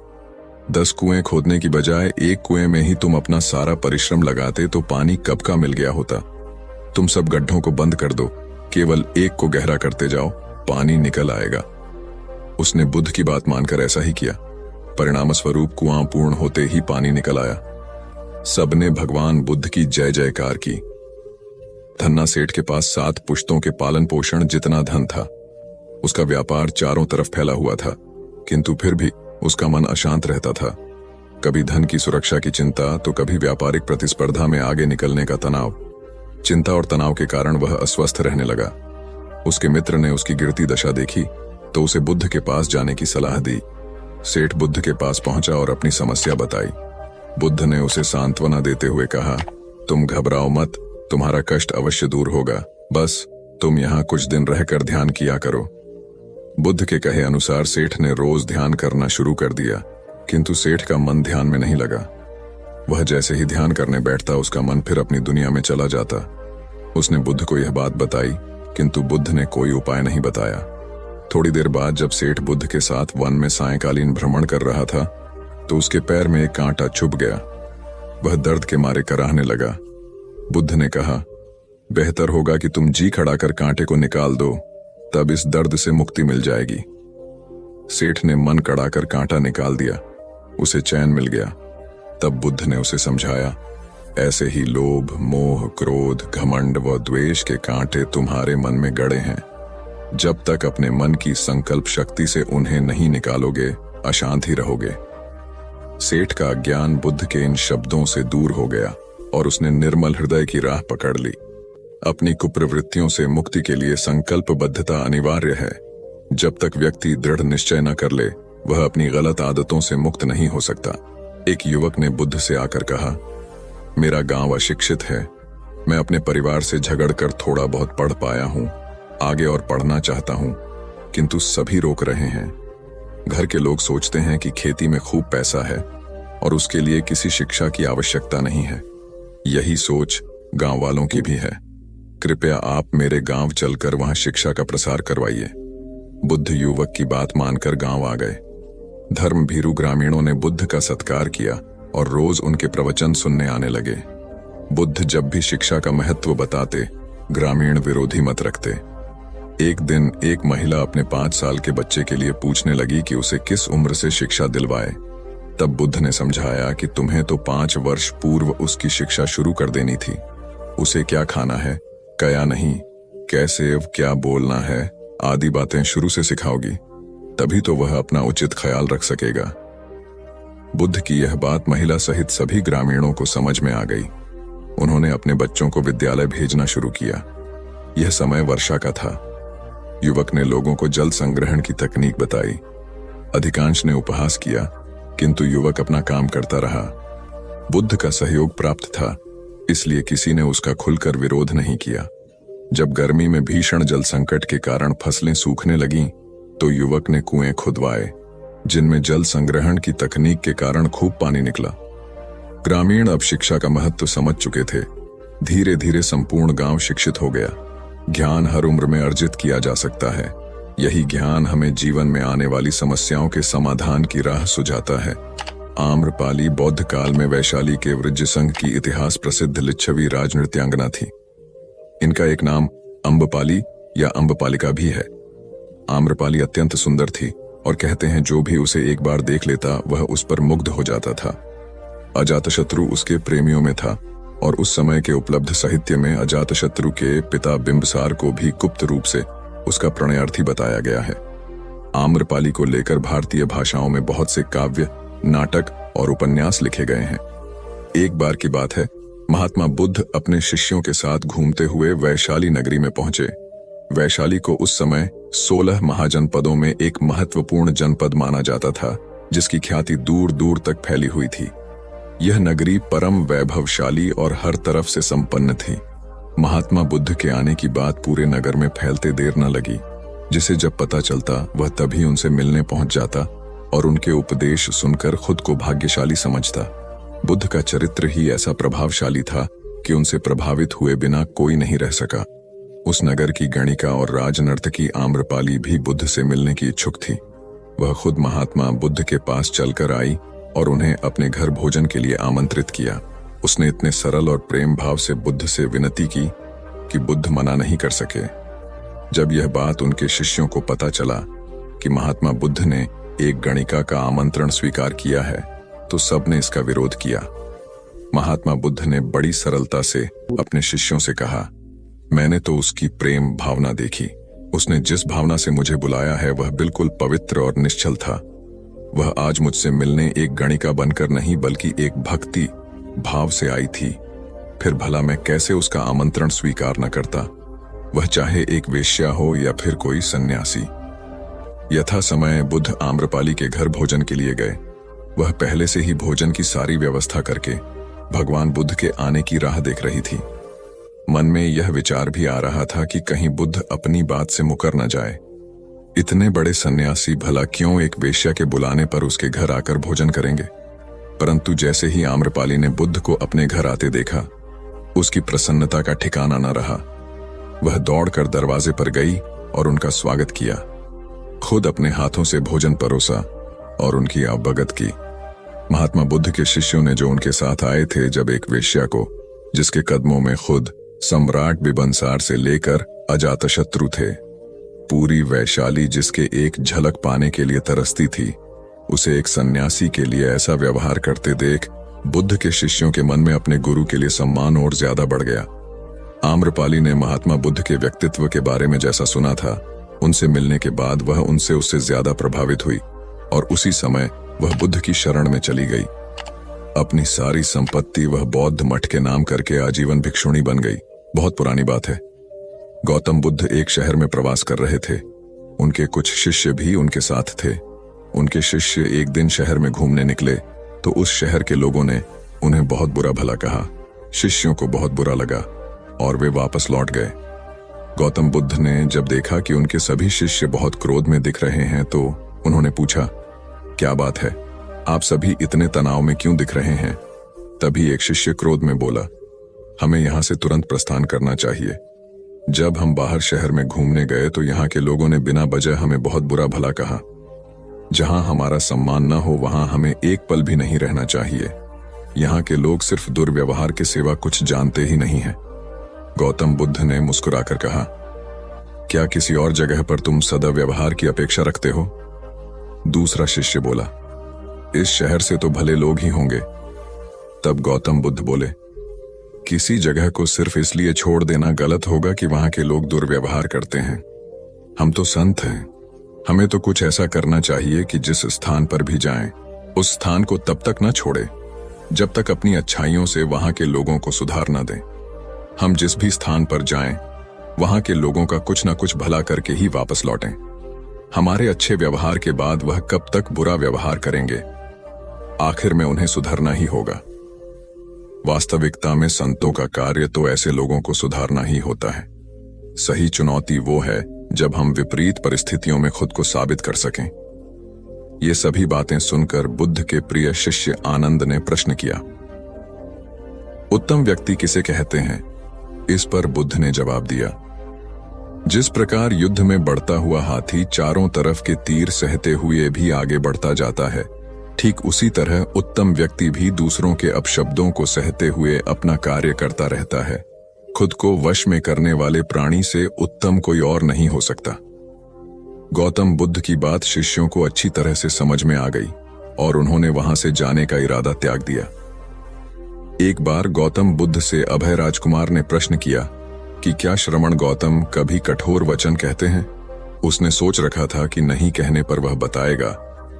10 कुएं खोदने की बजाय एक कुएं में ही तुम अपना सारा परिश्रम लगाते तो पानी कब का मिल गया होता। तुम सब गड्ढों को बंद कर दो, केवल एक को गहरा करते जाओ, पानी निकल आएगा। उसने बुद्ध की बात मानकर ऐसा ही किया। परिणाम स्वरूप कुआं पूर्ण होते ही पानी निकल आया। सबने भगवान बुद्ध की जय जयकार की। धन्ना सेठ के पास 7 पुश्तों के पालन पोषण जितना धन था। उसका व्यापार चारों तरफ फैला हुआ था, किंतु फिर भी उसका मन अशांत रहता था। कभी धन की सुरक्षा की चिंता तो कभी व्यापारिक प्रतिस्पर्धा में आगे निकलने का तनाव। चिंता और तनाव के कारण वह अस्वस्थ रहने लगा। उसके मित्र ने उसकी गिरती दशा देखी तो उसे बुद्ध के पास जाने की सलाह दी। सेठ बुद्ध के पास पहुंचा और अपनी समस्या बताई। बुद्ध ने उसे सांत्वना देते हुए कहा, तुम घबराओ मत, तुम्हारा कष्ट अवश्य दूर होगा। बस तुम यहाँ कुछ दिन रहकर ध्यान किया करो। बुद्ध के कहे अनुसार सेठ ने रोज ध्यान करना शुरू कर दिया, किंतु सेठ का मन ध्यान में नहीं लगा। वह जैसे ही ध्यान करने बैठता उसका मन फिर अपनी दुनिया में चला जाता। उसने बुद्ध को यह बात बताई, किंतु बुद्ध ने कोई उपाय नहीं बताया। थोड़ी देर बाद जब सेठ बुद्ध के साथ वन में सायंकालीन भ्रमण कर रहा था तो उसके पैर में एक कांटा चुभ गया। वह दर्द के मारे कराहने लगा। बुद्ध ने कहा, बेहतर होगा कि तुम जी खड़ा कर कांटे को निकाल दो, तब इस दर्द से मुक्ति मिल जाएगी। सेठ ने मन कड़ाकर कांटा निकाल दिया। उसे चैन मिल गया। तब बुद्ध ने उसे समझाया, ऐसे ही लोभ, मोह, क्रोध, घमंड व द्वेष के कांटे तुम्हारे मन में गड़े हैं। जब तक अपने मन की संकल्प शक्ति से उन्हें नहीं निकालोगे, अशांत ही रहोगे। सेठ का अज्ञान बुद्ध के इन शब्दों से दूर हो गया और उसने निर्मल हृदय की राह पकड़ ली। अपनी कुप्रवृत्तियों से मुक्ति के लिए संकल्पबद्धता अनिवार्य है। जब तक व्यक्ति दृढ़ निश्चय न कर ले, वह अपनी गलत आदतों से मुक्त नहीं हो सकता। एक युवक ने बुद्ध से आकर कहा, मेरा गांव अशिक्षित है। मैं अपने परिवार से झगड़कर थोड़ा बहुत पढ़ पाया हूं। आगे और पढ़ना चाहता हूं, किंतु सभी रोक रहे हैं। घर के लोग सोचते हैं कि खेती में खूब पैसा है और उसके लिए किसी शिक्षा की आवश्यकता नहीं है। यही सोच गांव वालों की भी है। कृपया आप मेरे गांव चलकर वहां शिक्षा का प्रसार करवाइए। बुद्ध युवक की बात मानकर गांव आ गए। धर्म भीरू ग्रामीणों ने बुद्ध का सत्कार किया और रोज उनके प्रवचन सुनने आने लगे। बुद्ध जब भी शिक्षा का महत्व बताते ग्रामीण विरोधी मत रखते। एक दिन एक महिला अपने 5 साल के बच्चे के लिए पूछने लगी कि उसे किस उम्र से शिक्षा दिलवाए। तब बुद्ध ने समझाया कि तुम्हें तो 5 वर्ष पूर्व उसकी शिक्षा शुरू कर देनी थी। उसे क्या खाना है, क्या नहीं, कैसे अब क्या बोलना है आदि बातें शुरू से सिखाओगी, तभी तो वह अपना उचित ख्याल रख सकेगा। बुद्ध की यह बात महिला सहित सभी ग्रामीणों को समझ में आ गई। उन्होंने अपने बच्चों को विद्यालय भेजना शुरू किया। यह समय वर्षा का था। युवक ने लोगों को जल संग्रहण की तकनीक बताई। अधिकांश ने उपहास किया, किंतु युवक अपना काम करता रहा। बुद्ध का सहयोग प्राप्त था, इसलिए किसी ने उसका खुलकर विरोध नहीं किया। जब गर्मी में भीषण जल संकट के कारण फसलें सूखने लगीं, तो युवक ने कुएं खुदवाए, जिनमें जल संग्रहण की तकनीक के कारण खूब पानी निकला। ग्रामीण अब शिक्षा का महत्व समझ चुके थे। धीरे धीरे संपूर्ण गांव शिक्षित हो गया। ज्ञान हर उम्र में अर्जित किया जा सकता है। यही ज्ञान हमें जीवन में आने वाली समस्याओं के समाधान की राह सुझाता है। आम्रपाली बौद्ध काल में वैशाली के वृज्जसंघ की इतिहास प्रसिद्ध लिच्छवी राज नृत्यांगना थी। इनका एक नाम अम्बपाली या अम्बपालिका भी है। आम्रपाली अत्यंत सुंदर थी और कहते हैं जो भी उसे एक बार देख लेता वह उस पर मुग्ध हो जाता था। अजातशत्रु उसके प्रेमियों में था और उस समय के उपलब्ध साहित्य में अजातशत्रु के पिता बिंबसार को भी गुप्त रूप से उसका प्रणयार्थी बताया गया है। आम्रपाली को लेकर भारतीय भाषाओं में बहुत से काव्य, नाटक और उपन्यास लिखे गए हैं। एक बार की बात है, महात्मा बुद्ध अपने शिष्यों के साथ घूमते हुए वैशाली नगरी में पहुंचे। वैशाली को उस समय 16 महाजनपदों में एक महत्वपूर्ण जनपद माना जाता था, जिसकी ख्याति दूर दूर तक फैली हुई थी। यह नगरी परम वैभवशाली और हर तरफ से संपन्न थी। महात्मा बुद्ध के आने की बात पूरे नगर में फैलते देर न लगी। जिसे जब पता चलता वह तभी उनसे मिलने पहुंच जाता और उनके उपदेश सुनकर खुद को भाग्यशाली समझता। बुद्ध का चरित्र ही ऐसा प्रभावशाली था कि उनसे प्रभावित हुए बिना कोई नहीं रह सका। उस नगर की गणिका और राजनर्तकी आम्रपाली भी बुद्ध से मिलने की इच्छुक थी। वह खुद महात्मा बुद्ध के पास चलकर आई और उन्हें अपने घर भोजन के लिए आमंत्रित किया। उसने इतने सरल और प्रेम भाव से बुद्ध से विनती की कि बुद्ध मना नहीं कर सके। जब यह बात उनके शिष्यों को पता चला कि महात्मा बुद्ध ने एक गणिका का आमंत्रण स्वीकार किया है, तो सबने इसका विरोध किया। महात्मा बुद्ध ने बड़ी सरलता से अपने शिष्यों से कहा, मैंने तो उसकी प्रेम भावना देखी। उसने जिस भावना से मुझे बुलाया है वह बिल्कुल पवित्र और निश्चल था। वह आज मुझसे मिलने एक गणिका बनकर नहीं बल्कि एक भक्ति भाव से आई थी। फिर भला मैं कैसे उसका आमंत्रण स्वीकार न करता, वह चाहे एक वेश्या हो या फिर कोई सन्यासी। यथा समय बुद्ध आम्रपाली के घर भोजन के लिए गए। वह पहले से ही भोजन की सारी व्यवस्था करके भगवान बुद्ध के आने की राह देख रही थी। मन में यह विचार भी आ रहा था कि कहीं बुद्ध अपनी बात से मुकर न जाए। इतने बड़े सन्यासी भला क्यों एक वेश्या के बुलाने पर उसके घर आकर भोजन करेंगे। परंतु जैसे ही आम्रपाली ने बुद्ध को अपने घर आते देखा, उसकी प्रसन्नता का ठिकाना न रहा। वह दौड़कर दरवाजे पर गई और उनका स्वागत किया। खुद अपने हाथों से भोजन परोसा और उनकी अवगत की। महात्मा बुद्ध के शिष्यों ने जो उनके साथ आए थे, जब एक वेश्या को, जिसके कदमों में खुद सम्राट बिंबिसार से लेकर अजातशत्रु थे, पूरी वैशाली जिसके एक झलक पाने के लिए तरसती थी, उसे एक सन्यासी के लिए ऐसा व्यवहार करते देख बुद्ध के शिष्यों के मन में अपने गुरु के लिए सम्मान और ज्यादा बढ़ गया। आम्रपाली ने महात्मा बुद्ध के व्यक्तित्व के बारे में जैसा सुना था, उनसे मिलने के बाद वह उनसे उससे ज्यादा प्रभावित हुई और उसी समय वह बुद्ध की शरण में चली गई। अपनी सारी संपत्ति वह बौद्ध मठ के नाम करके आजीवन भिक्षुणी बन गई। बहुत पुरानी बात है। गौतम बुद्ध एक शहर में प्रवास कर रहे थे। उनके कुछ शिष्य भी उनके साथ थे। उनके शिष्य एक दिन शहर में घूमने निकले तो उस शहर के लोगों ने उन्हें बहुत बुरा भला कहा। शिष्यों को बहुत बुरा लगा और वे वापस लौट गए। गौतम बुद्ध ने जब देखा कि उनके सभी शिष्य बहुत क्रोध में दिख रहे हैं, तो उन्होंने पूछा, क्या बात है, आप सभी इतने तनाव में क्यों दिख रहे हैं। तभी एक शिष्य क्रोध में बोला, हमें यहां से तुरंत प्रस्थान करना चाहिए। जब हम बाहर शहर में घूमने गए तो यहाँ के लोगों ने बिना वजह हमें बहुत बुरा भला कहा। जहां हमारा सम्मान न हो वहां हमें एक पल भी नहीं रहना चाहिए। यहाँ के लोग सिर्फ दुर्व्यवहार के सिवा कुछ जानते ही नहीं हैं। गौतम बुद्ध ने मुस्कुराकर कहा, क्या किसी और जगह पर तुम सद्व्यवहार की अपेक्षा रखते हो? दूसरा शिष्य बोला, इस शहर से तो भले लोग ही होंगे। तब गौतम बुद्ध बोले, किसी जगह को सिर्फ इसलिए छोड़ देना गलत होगा कि वहां के लोग दुर्व्यवहार करते हैं। हम तो संत हैं, हमें तो कुछ ऐसा करना चाहिए कि जिस स्थान पर भी जाएं, उस स्थान को तब तक न छोड़े जब तक अपनी अच्छाइयों से वहां के लोगों को सुधार न दें। हम जिस भी स्थान पर जाएं, वहां के लोगों का कुछ न कुछ भला करके ही वापस लौटें। हमारे अच्छे व्यवहार के बाद वह कब तक बुरा व्यवहार करेंगे? आखिर में उन्हें सुधरना ही होगा। वास्तविकता में संतों का कार्य तो ऐसे लोगों को सुधारना ही होता है। सही चुनौती वो है जब हम विपरीत परिस्थितियों में खुद को साबित कर सकें। ये सभी बातें सुनकर बुद्ध के प्रिय शिष्य आनंद ने प्रश्न किया, उत्तम व्यक्ति किसे कहते हैं? इस पर बुद्ध ने जवाब दिया, जिस प्रकार युद्ध में बढ़ता हुआ हाथी चारों तरफ के तीर सहते हुए भी आगे बढ़ता जाता है, ठीक उसी तरह उत्तम व्यक्ति भी दूसरों के अपशब्दों को सहते हुए अपना कार्य करता रहता है। खुद को वश में करने वाले प्राणी से उत्तम कोई और नहीं हो सकता। गौतम बुद्ध की बात शिष्यों को अच्छी तरह से समझ में आ गई और उन्होंने वहां से जाने का इरादा त्याग दिया। एक बार गौतम बुद्ध से अभय राजकुमार ने प्रश्न किया कि क्या श्रमण गौतम कभी कठोर वचन कहते हैं? उसने सोच रखा था कि नहीं कहने पर वह बताएगा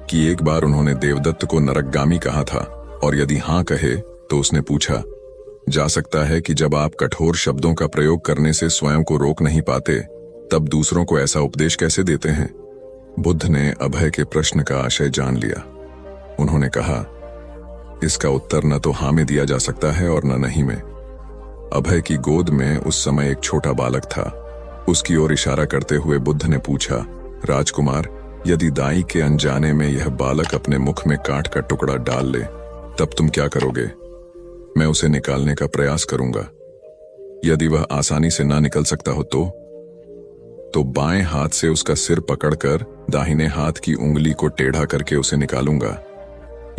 कि एक बार उन्होंने देवदत्त को नरकगामी कहा था, और यदि हां कहे तो उसने पूछा, जा सकता है कि जब आप कठोर शब्दों का प्रयोग करने से स्वयं को रोक नहीं पाते, तब दूसरों को ऐसा उपदेश कैसे देते हैं? बुद्ध ने अभय के प्रश्न का आशय जान लिया। उन्होंने कहा, इसका उत्तर न तो हां में दिया जा सकता है और न नहीं में। अभय की गोद में उस समय एक छोटा बालक था। उसकी ओर इशारा करते हुए बुद्ध ने पूछा, राजकुमार, यदि दाई के अनजाने में यह बालक अपने मुख में कांट का टुकड़ा डाल ले, तब तुम क्या करोगे? मैं उसे निकालने का प्रयास करूंगा। यदि वह आसानी से ना निकल सकता हो तो बाएं हाथ से उसका सिर पकड़कर दाहिने हाथ की उंगली को टेढ़ा करके उसे निकालूंगा।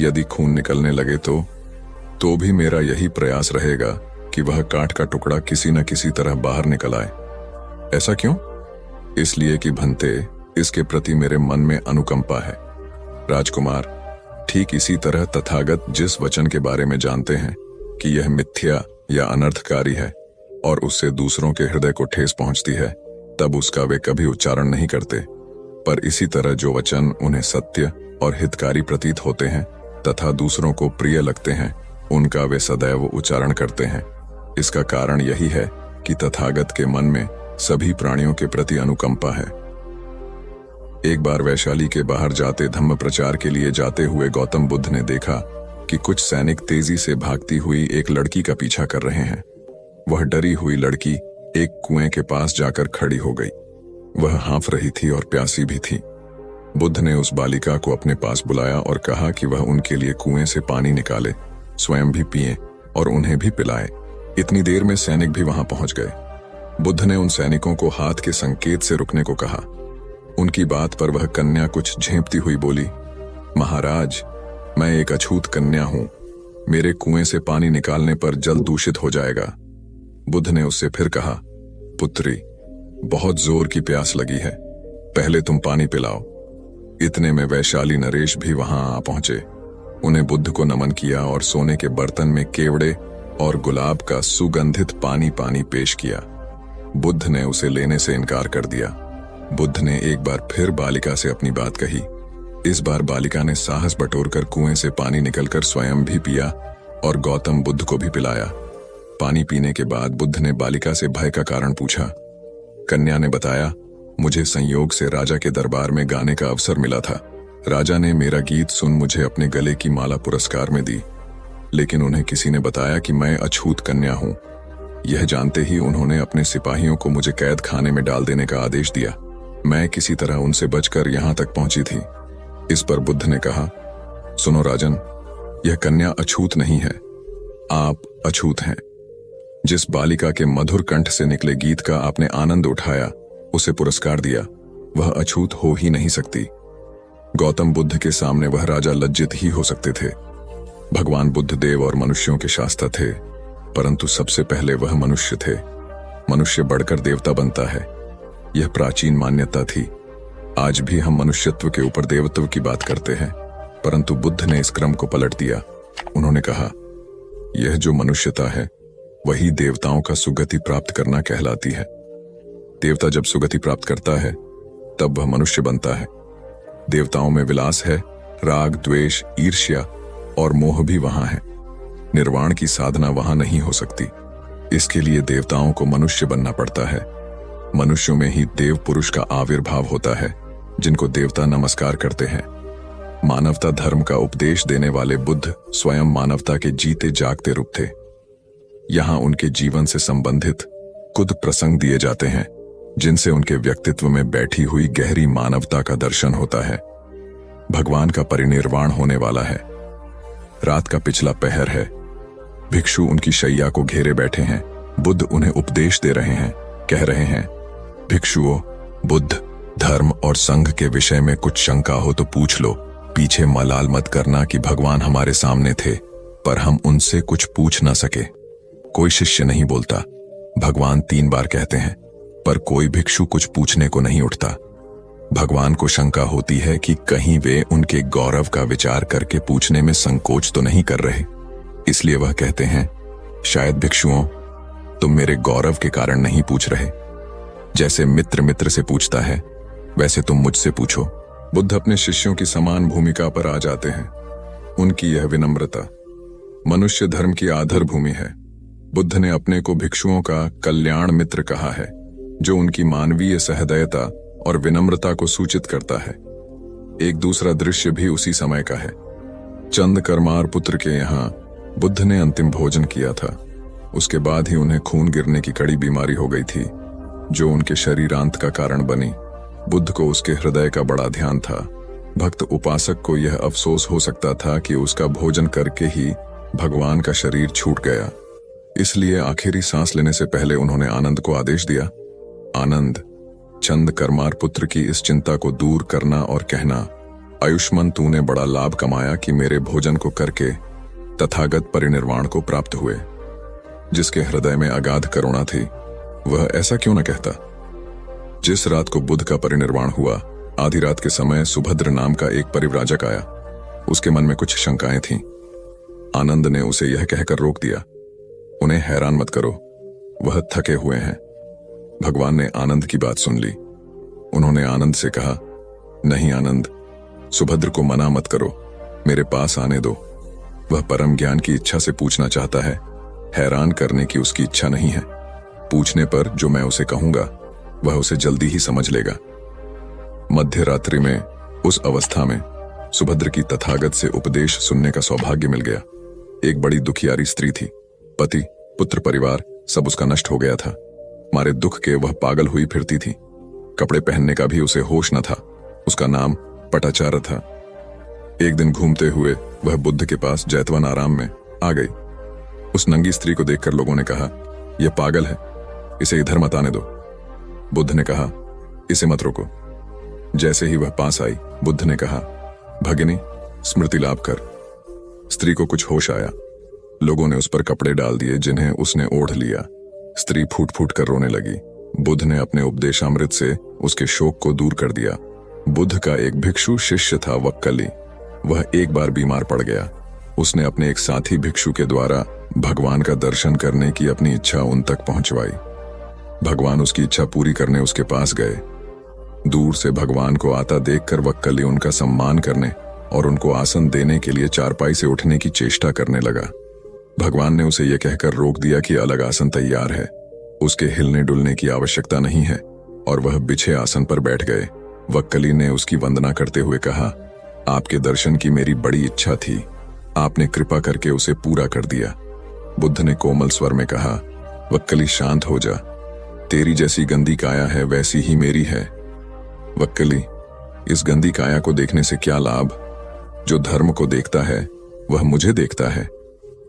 यदि खून निकलने लगे तो भी मेरा यही प्रयास रहेगा कि वह कांट का टुकड़ा किसी न किसी तरह बाहर निकल आए। ऐसा क्यों? इसलिए कि भंते, इसके प्रति मेरे मन में अनुकंपा है। राजकुमार, ठीक इसी तरह तथागत जिस वचन के बारे में जानते हैं कि यह मिथ्या या अनर्थकारी है और उससे दूसरों के हृदय को ठेस पहुंचती है, तब उसका वे कभी उच्चारण नहीं करते। पर इसी तरह जो वचन उन्हें सत्य और हितकारी प्रतीत होते हैं तथा दूसरों को प्रिय लगते हैं, उनका वे सदैव उच्चारण करते हैं। इसका कारण यही है कि तथागत के मन में सभी प्राणियों के प्रति अनुकंपा है। एक बार वैशाली के बाहर जाते धम्म प्रचार के लिए जाते हुए गौतम बुद्ध ने देखा कि कुछ सैनिक तेजी से भागती हुई एक लड़की का पीछा कर रहे हैं। वह डरी हुई लड़की एक कुएं के पास जाकर खड़ी हो गई। वह हाँफ रही थी और प्यासी भी थी। बुद्ध ने उस बालिका को अपने पास बुलाया और कहा कि वह उनके लिए कुएं से पानी निकाले, स्वयं भी पिए और उन्हें भी पिलाए। इतनी देर में सैनिक भी वहां पहुंच गए। बुद्ध ने उन सैनिकों को हाथ के संकेत से रुकने को कहा। उनकी बात पर वह कन्या कुछ झेंपती हुई बोली, महाराज, मैं एक अछूत कन्या हूं। मेरे कुएं से पानी निकालने पर जल दूषित हो जाएगा। बुद्ध ने उससे फिर कहा, पुत्री, बहुत जोर की प्यास लगी है, पहले तुम पानी पिलाओ। इतने में वैशाली नरेश भी वहां आ पहुंचे। उन्हें बुद्ध को नमन किया और सोने के बर्तन में केवड़े और गुलाब का सुगंधित पानी पेश किया। बुद्ध ने उसे लेने से इनकार कर दिया। बुद्ध ने एक बार फिर बालिका से अपनी बात कही। इस बार बालिका ने साहस बटोरकर कुएं से पानी निकलकर स्वयं भी पिया और गौतम बुद्ध को भी पिलाया। पानी पीने के बाद बुद्ध ने बालिका से भय का कारण पूछा। कन्या ने बताया, मुझे संयोग से राजा के दरबार में गाने का अवसर मिला था। राजा ने मेरा गीत सुन मुझे अपने गले की माला पुरस्कार में दी, लेकिन उन्हें किसी ने बताया कि मैं अछूत कन्या हूं। यह जानते ही उन्होंने अपने सिपाहियों को मुझे कैद खाने में डाल देने का आदेश दिया। मैं किसी तरह उनसे बचकर यहां तक पहुंची थी। इस पर बुद्ध ने कहा, सुनो राजन, यह कन्या अछूत नहीं है, आप अछूत हैं। जिस बालिका के मधुर कंठ से निकले गीत का आपने आनंद उठाया, उसे पुरस्कार दिया, वह अछूत हो ही नहीं सकती। गौतम बुद्ध के सामने वह राजा लज्जित ही हो सकते थे। भगवान बुद्ध देव और मनुष्यों के शास्त्र थे, परंतु सबसे पहले वह मनुष्य थे। मनुष्य बढ़कर देवता बनता है। यह प्राचीन मान्यता थी। आज भी हम मनुष्यत्व के ऊपर देवत्व की बात करते हैं, परंतु बुद्ध ने इस क्रम को पलट दिया। उन्होंने कहा, यह जो मनुष्यता है वही देवताओं का सुगति प्राप्त करना कहलाती है। देवता जब सुगति प्राप्त करता है तब वह मनुष्य बनता है। देवताओं में विलास है, राग, द्वेष, ईर्ष्या और मोह भी वहां है। निर्वाण की साधना वहां नहीं हो सकती। इसके लिए देवताओं को मनुष्य बनना पड़ता है। मनुष्यों में ही देव पुरुष का आविर्भाव होता है, जिनको देवता नमस्कार करते हैं। मानवता धर्म का उपदेश देने वाले बुद्ध स्वयं मानवता के जीते जागते रूप थे। यहां उनके जीवन से संबंधित कुछ प्रसंग दिए जाते हैं, जिनसे उनके व्यक्तित्व में बैठी हुई गहरी मानवता का दर्शन होता है। भगवान का परिनिर्वाण होने वाला है। रात का पिछला पहर है। भिक्षु उनकी शैया को घेरे बैठे हैं। बुद्ध उन्हें उपदेश दे रहे हैं। कह रहे हैं, भिक्षुओं, बुद्ध, धर्म और संघ के विषय में कुछ शंका हो तो पूछ लो। पीछे मलाल मत करना कि भगवान हमारे सामने थे पर हम उनसे कुछ पूछ ना सके। कोई शिष्य नहीं बोलता। भगवान 3 बार कहते हैं, पर कोई भिक्षु कुछ पूछने को नहीं उठता। भगवान को शंका होती है कि कहीं वे उनके गौरव का विचार करके पूछने में संकोच तो नहीं कर रहे। इसलिए वह कहते हैं, शायद भिक्षुओं, तुम मेरे गौरव के कारण नहीं पूछ रहे। जैसे मित्र मित्र से पूछता है, वैसे तुम मुझसे पूछो। बुद्ध अपने शिष्यों की समान भूमिका पर आ जाते हैं। उनकी यह विनम्रता मनुष्य धर्म की आधार भूमि है। बुद्ध ने अपने को भिक्षुओं का कल्याण मित्र कहा है, जो उनकी मानवीय सहृदयता और विनम्रता को सूचित करता है। एक दूसरा दृश्य भी उसी समय का है। चंद करमार पुत्र के यहाँ बुद्ध ने अंतिम भोजन किया था। उसके बाद ही उन्हें खून गिरने की कड़ी बीमारी हो गई थी, जो उनके शरीरांत का कारण बनी। बुद्ध को उसके हृदय का बड़ा ध्यान था। भक्त उपासक को यह अफसोस हो सकता था कि उसका भोजन करके ही भगवान का शरीर छूट गया। इसलिए आखिरी सांस लेने से पहले उन्होंने आनंद को आदेश दिया, आनंद, चंद करमार पुत्र की इस चिंता को दूर करना और कहना, आयुष्मान, तूने बड़ा लाभ कमाया कि मेरे भोजन को करके तथागत परिनिर्वाण को प्राप्त हुए। जिसके हृदय में अगाध करुणा थी वह ऐसा क्यों न कहता। जिस रात को बुद्ध का परिनिर्वाण हुआ, आधी रात के समय सुभद्र नाम का एक परिव्राजक आया। उसके मन में कुछ शंकाएं थीं। आनंद ने उसे यह कहकर रोक दिया, उन्हें हैरान मत करो, वह थके हुए हैं। भगवान ने आनंद की बात सुन ली। उन्होंने आनंद से कहा, नहीं आनंद, सुभद्र को मना मत करो, मेरे पास आने दो। वह परम ज्ञान की इच्छा से पूछना चाहता है, हैरान करने की उसकी इच्छा नहीं है। पूछने पर जो मैं उसे कहूंगा वह उसे जल्दी ही समझ लेगा। मध्य रात्रि में, उस अवस्था में सुभद्र की तथागत से उपदेश सुनने का सौभाग्य मिल गया। एक बड़ी दुखियारी स्त्री थी। पति, पुत्र, परिवार सब उसका नष्ट हो गया था। मारे दुख के वह पागल हुई फिरती थी। कपड़े पहनने का भी उसे होश न था। उसका नाम पटाचार था। एक दिन घूमते हुए वह बुद्ध के पास जैतवन आराम में आ गई। उस नंगी स्त्री को देखकर लोगों ने कहा, यह पागल है, इसे इधर मत आने दो। बुद्ध ने कहा, इसे मत रोको। जैसे ही वह पास आई, बुद्ध ने कहा, भगिनी, स्मृति लाभ कर। स्त्री को कुछ होश आया। लोगों ने उस पर कपड़े डाल दिए जिन्हें उसने ओढ़ लिया। स्त्री फूट फूट कर रोने लगी। बुद्ध ने अपने उपदेशामृत से उसके शोक को दूर कर दिया। बुद्ध का एक भिक्षु शिष्य था, वक्कली। वह एक बार बीमार पड़ गया। उसने अपने एक साथी भिक्षु के द्वारा भगवान का दर्शन करने की अपनी इच्छा उन तक पहुंचवाई। भगवान उसकी इच्छा पूरी करने उसके पास गए। दूर से भगवान को आता देखकर वक्कली उनका सम्मान करने और उनको आसन देने के लिए चारपाई से उठने की चेष्टा करने लगा। भगवान ने उसे यह कहकर रोक दिया कि अलग आसन तैयार है, उसके हिलने डुलने की आवश्यकता नहीं है, और वह बिछे आसन पर बैठ गए। वक्कली ने उसकी वंदना करते हुए कहा, आपके दर्शन की मेरी बड़ी इच्छा थी, आपने कृपा करके उसे पूरा कर दिया। बुद्ध ने कोमल स्वर में कहा, वक्कली शांत हो जा, तेरी जैसी गंदी काया है वैसी ही मेरी है। वक्कली, इस गंदी काया को देखने से क्या लाभ? जो धर्म को देखता है वह मुझे देखता है,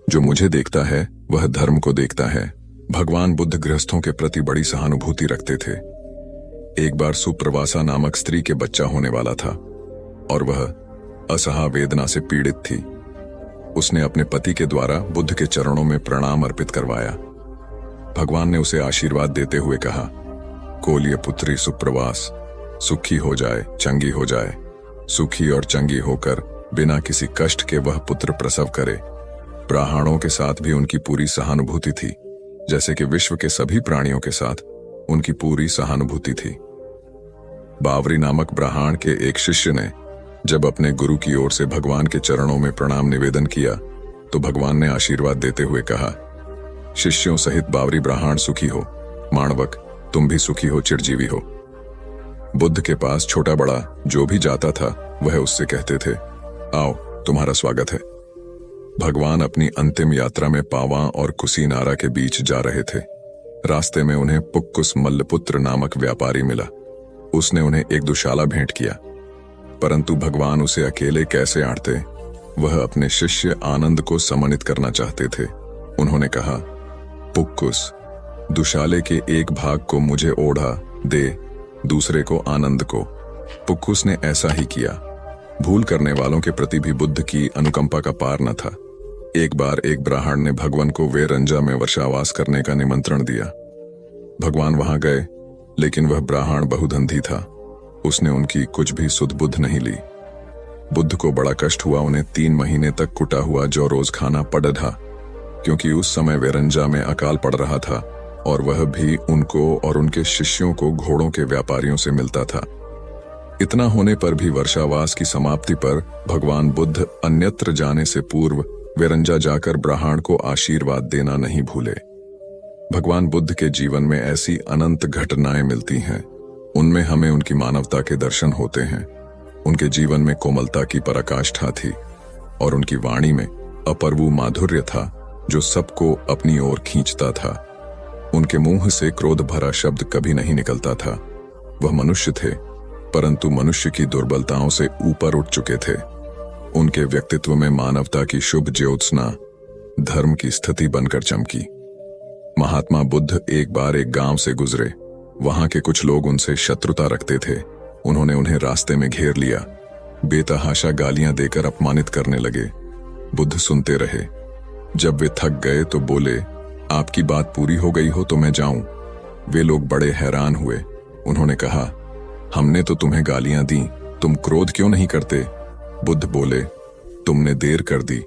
जो मुझे देखता है वह धर्म को देखता है। भगवान बुद्ध गृहस्थों के प्रति बड़ी सहानुभूति रखते थे। एक बार सुप्रवासा नामक स्त्री के बच्चा होने वाला था और वह असहा वेदना से पीड़ित थी। उसने अपने पति के द्वारा बुद्ध के चरणों में प्रणाम अर्पित करवाया। भगवान ने उसे आशीर्वाद देते हुए कहा, कोल्य पुत्री सुप्रवास, सुखी हो जाए, चंगी हो जाए, सुखी और चंगी होकर बिना किसी कष्ट के वह पुत्र प्रसव करे। ब्राह्मणों के साथ भी उनकी पूरी सहानुभूति थी, जैसे कि विश्व के सभी प्राणियों के साथ उनकी पूरी सहानुभूति थी। बावरी नामक ब्राह्मण के एक शिष्य ने जब अपने गुरु की ओर से भगवान के चरणों में प्रणाम निवेदन किया तो भगवान ने आशीर्वाद देते हुए कहा, शिष्यों सहित बावरी ब्राह्मण सुखी हो, माणवक तुम भी सुखी हो, चिरजीवी हो। बुद्ध के पास छोटा बड़ा जो भी जाता था वह उससे कहते थे, आओ तुम्हारा स्वागत है। भगवान अपनी अंतिम यात्रा में पावा और कुसीनारा के बीच जा रहे थे। रास्ते में उन्हें पुक्कुस मल्लपुत्र नामक व्यापारी मिला। उसने उन्हें एक दुशाला भेंट किया, परंतु भगवान उसे अकेले कैसे आंटते, वह अपने शिष्य आनंद को सम्मानित करना चाहते थे। उन्होंने कहा, पुक्कुस, दुशाले के एक भाग को मुझे ओढ़ा दे, दूसरे को आनंद को। पुक्कुस ने ऐसा ही किया। भूल करने वालों के प्रति भी बुद्ध की अनुकंपा का पार न था। एक बार एक ब्राह्मण ने भगवान को वेरंजा में वर्षावास करने का निमंत्रण दिया। भगवान वहां गए, लेकिन वह ब्राह्मण बहुधंधी था। उसने उनकी कुछ भी सुध बुध नहीं ली। बुद्ध को बड़ा कष्ट हुआ। उन्हें 3 महीने तक कुटा हुआ जौ रोज खाना पड़ा, क्योंकि उस समय वेरंजा में अकाल पड़ रहा था और वह भी उनको और उनके शिष्यों को घोड़ों के व्यापारियों से मिलता था। इतना होने पर भी वर्षावास की समाप्ति पर भगवान बुद्ध अन्यत्र जाने से पूर्व वेरंजा जाकर ब्राह्मण को आशीर्वाद देना नहीं भूले। भगवान बुद्ध के जीवन में ऐसी अनंत घटनाएं मिलती हैं। उनमें हमें उनकी मानवता के दर्शन होते हैं। उनके जीवन में कोमलता की पराकाष्ठा थी और उनकी वाणी में अपर्वु माधुर्य था जो सबको अपनी ओर खींचता था। उनके मुंह से क्रोध भरा शब्द कभी नहीं निकलता था। वह मनुष्य थे, परंतु मनुष्य की दुर्बलताओं से ऊपर उठ चुके थे। उनके व्यक्तित्व में मानवता की शुभ ज्योत्सना धर्म की स्थिति बनकर चमकी। महात्मा बुद्ध एक बार एक गांव से गुजरे। वहां के कुछ लोग उनसे शत्रुता रखते थे। उन्होंने उन्हें रास्ते में घेर लिया, बेतहाशा गालियां देकर अपमानित करने लगे। बुद्ध सुनते रहे। जब वे थक गए तो बोले, आपकी बात पूरी हो गई हो तो मैं जाऊं। वे लोग बड़े हैरान हुए। उन्होंने कहा, हमने तो तुम्हें गालियां दी, तुम क्रोध क्यों नहीं करते? बुद्ध बोले, तुमने देर कर दी।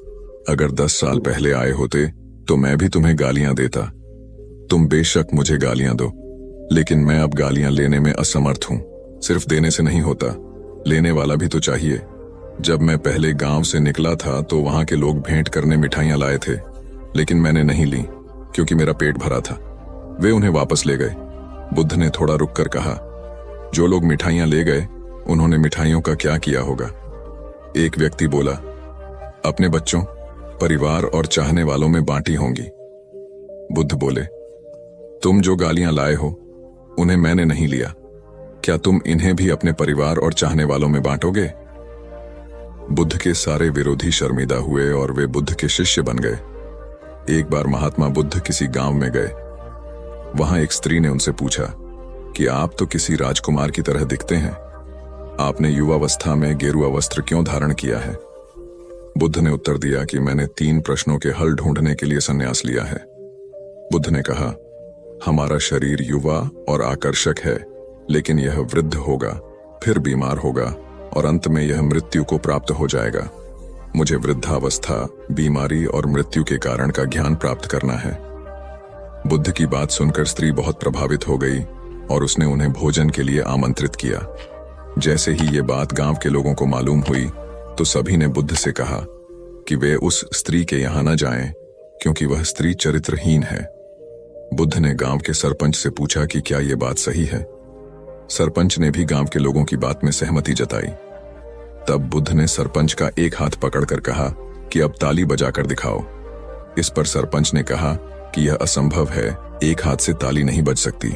अगर 10 साल पहले आए होते तो मैं भी तुम्हें गालियां देता। तुम बेशक मुझे गालियां दो, लेकिन मैं अब गालियां लेने में असमर्थ हूं। सिर्फ देने से नहीं होता, लेने वाला भी तो चाहिए। जब मैं पहले गांव से निकला था तो वहां के लोग भेंट करने मिठाइयां लाए थे, लेकिन मैंने नहीं ली क्योंकि मेरा पेट भरा था। वे उन्हें वापस ले गए। बुद्ध ने थोड़ा रुककर कहा, जो लोग मिठाइयां ले गए उन्होंने मिठाइयों का क्या किया होगा? एक व्यक्ति बोला, अपने बच्चों, परिवार और चाहने वालों में बांटी होंगी। बुद्ध बोले, तुम जो गालियां लाए हो उन्हें मैंने नहीं लिया। क्या तुम इन्हें भी अपने परिवार और चाहने वालों में बांटोगे? बुद्ध के सारे विरोधी शर्मिंदा हुए और वे बुद्ध के शिष्य बन गए। एक बार महात्मा बुद्ध किसी गांव में गए। वहां एक स्त्री ने उनसे पूछा कि आप तो किसी राजकुमार की तरह दिखते हैं, आपने युवावस्था में गेरुआ वस्त्र क्यों धारण किया है? बुद्ध ने उत्तर दिया कि मैंने 3 प्रश्नों के हल ढूंढने के लिए संन्यास लिया है। बुद्ध ने कहा, हमारा शरीर युवा और आकर्षक है, लेकिन यह वृद्ध होगा, फिर बीमार होगा और अंत में यह मृत्यु को प्राप्त हो जाएगा। मुझे वृद्धावस्था, बीमारी और मृत्यु के कारण का ज्ञान प्राप्त करना है। बुद्ध की बात सुनकर स्त्री बहुत प्रभावित हो गई और उसने उन्हें भोजन के लिए आमंत्रित किया। जैसे ही ये बात गांव के लोगों को मालूम हुई तो सभी ने बुद्ध से कहा कि वे उस स्त्री के यहां न जाएं, क्योंकि वह स्त्री चरित्रहीन है। बुद्ध ने गांव के सरपंच से पूछा कि क्या यह बात सही है। सरपंच ने भी गांव के लोगों की बात में सहमति जताई। तब बुद्ध ने सरपंच का एक हाथ पकड़कर कहा कि अब ताली बजाकर दिखाओ। इस पर सरपंच ने कहा कि यह असंभव है, एक हाथ से ताली नहीं बज सकती।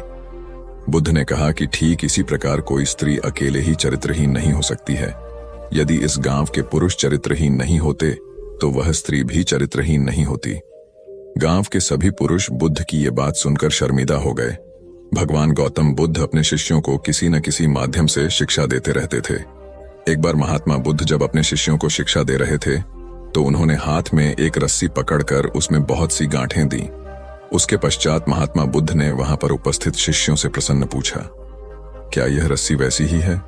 बुद्ध ने कहा कि ठीक इसी प्रकार कोई स्त्री अकेले ही चरित्रहीन नहीं हो सकती है। यदि इस गांव के पुरुष चरित्रहीन नहीं होते तो वह स्त्री भी चरित्रहीन नहीं होती। गांव के सभी पुरुष बुद्ध की ये बात सुनकर शर्मिंदा हो गए। भगवान गौतम बुद्ध अपने शिष्यों को किसी न किसी माध्यम से शिक्षा देते रहते थे। एक बार महात्मा बुद्ध जब अपने शिष्यों को शिक्षा दे रहे थे तो उन्होंने हाथ में एक रस्सी पकड़कर उसमें बहुत सी गांठें दी। उसके पश्चात महात्मा बुद्ध ने वहां पर उपस्थित शिष्यों से प्रसन्न पूछा, क्या यह रस्सी वैसी ही है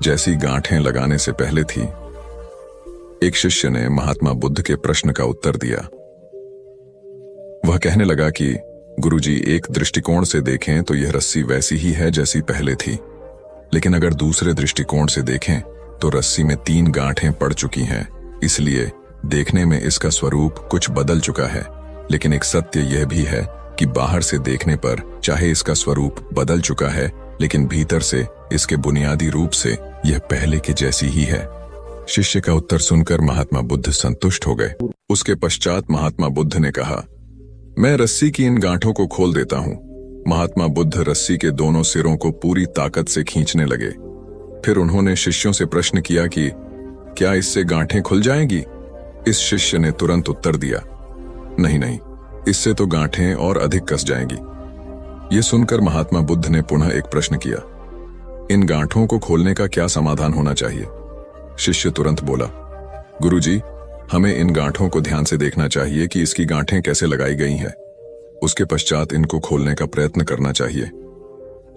जैसी गांठें लगाने से पहले थी? एक शिष्य ने महात्मा बुद्ध के प्रश्न का उत्तर दिया। वह कहने लगा कि गुरुजी, एक दृष्टिकोण से देखें तो यह रस्सी वैसी ही है जैसी पहले थी, लेकिन अगर दूसरे दृष्टिकोण से देखें तो रस्सी में 3 गांठें पड़ चुकी हैं। इसलिए देखने में इसका स्वरूप कुछ बदल चुका है, लेकिन एक सत्य यह भी है कि बाहर से देखने पर चाहे इसका स्वरूप बदल चुका है, लेकिन भीतर से इसके बुनियादी रूप से यह पहले के जैसी ही है। शिष्य का उत्तर सुनकर महात्मा बुद्ध संतुष्ट हो गए। उसके पश्चात महात्मा बुद्ध ने कहा, मैं रस्सी की इन गांठों को खोल देता हूं। महात्मा बुद्ध रस्सी के दोनों सिरों को पूरी ताकत से खींचने लगे। फिर उन्होंने शिष्यों से प्रश्न किया कि क्या इससे गांठें खुल जाएंगी? इस शिष्य ने तुरंत उत्तर दिया, नहीं नहीं, इससे तो गांठें और अधिक कस जाएंगी। यह सुनकर महात्मा बुद्ध ने पुनः एक प्रश्न किया, इन गांठों को खोलने का क्या समाधान होना चाहिए? शिष्य तुरंत बोला, गुरुजी, हमें इन गांठों को ध्यान से देखना चाहिए कि इसकी गांठें कैसे लगाई गई हैं। उसके पश्चात इनको खोलने का प्रयत्न करना चाहिए।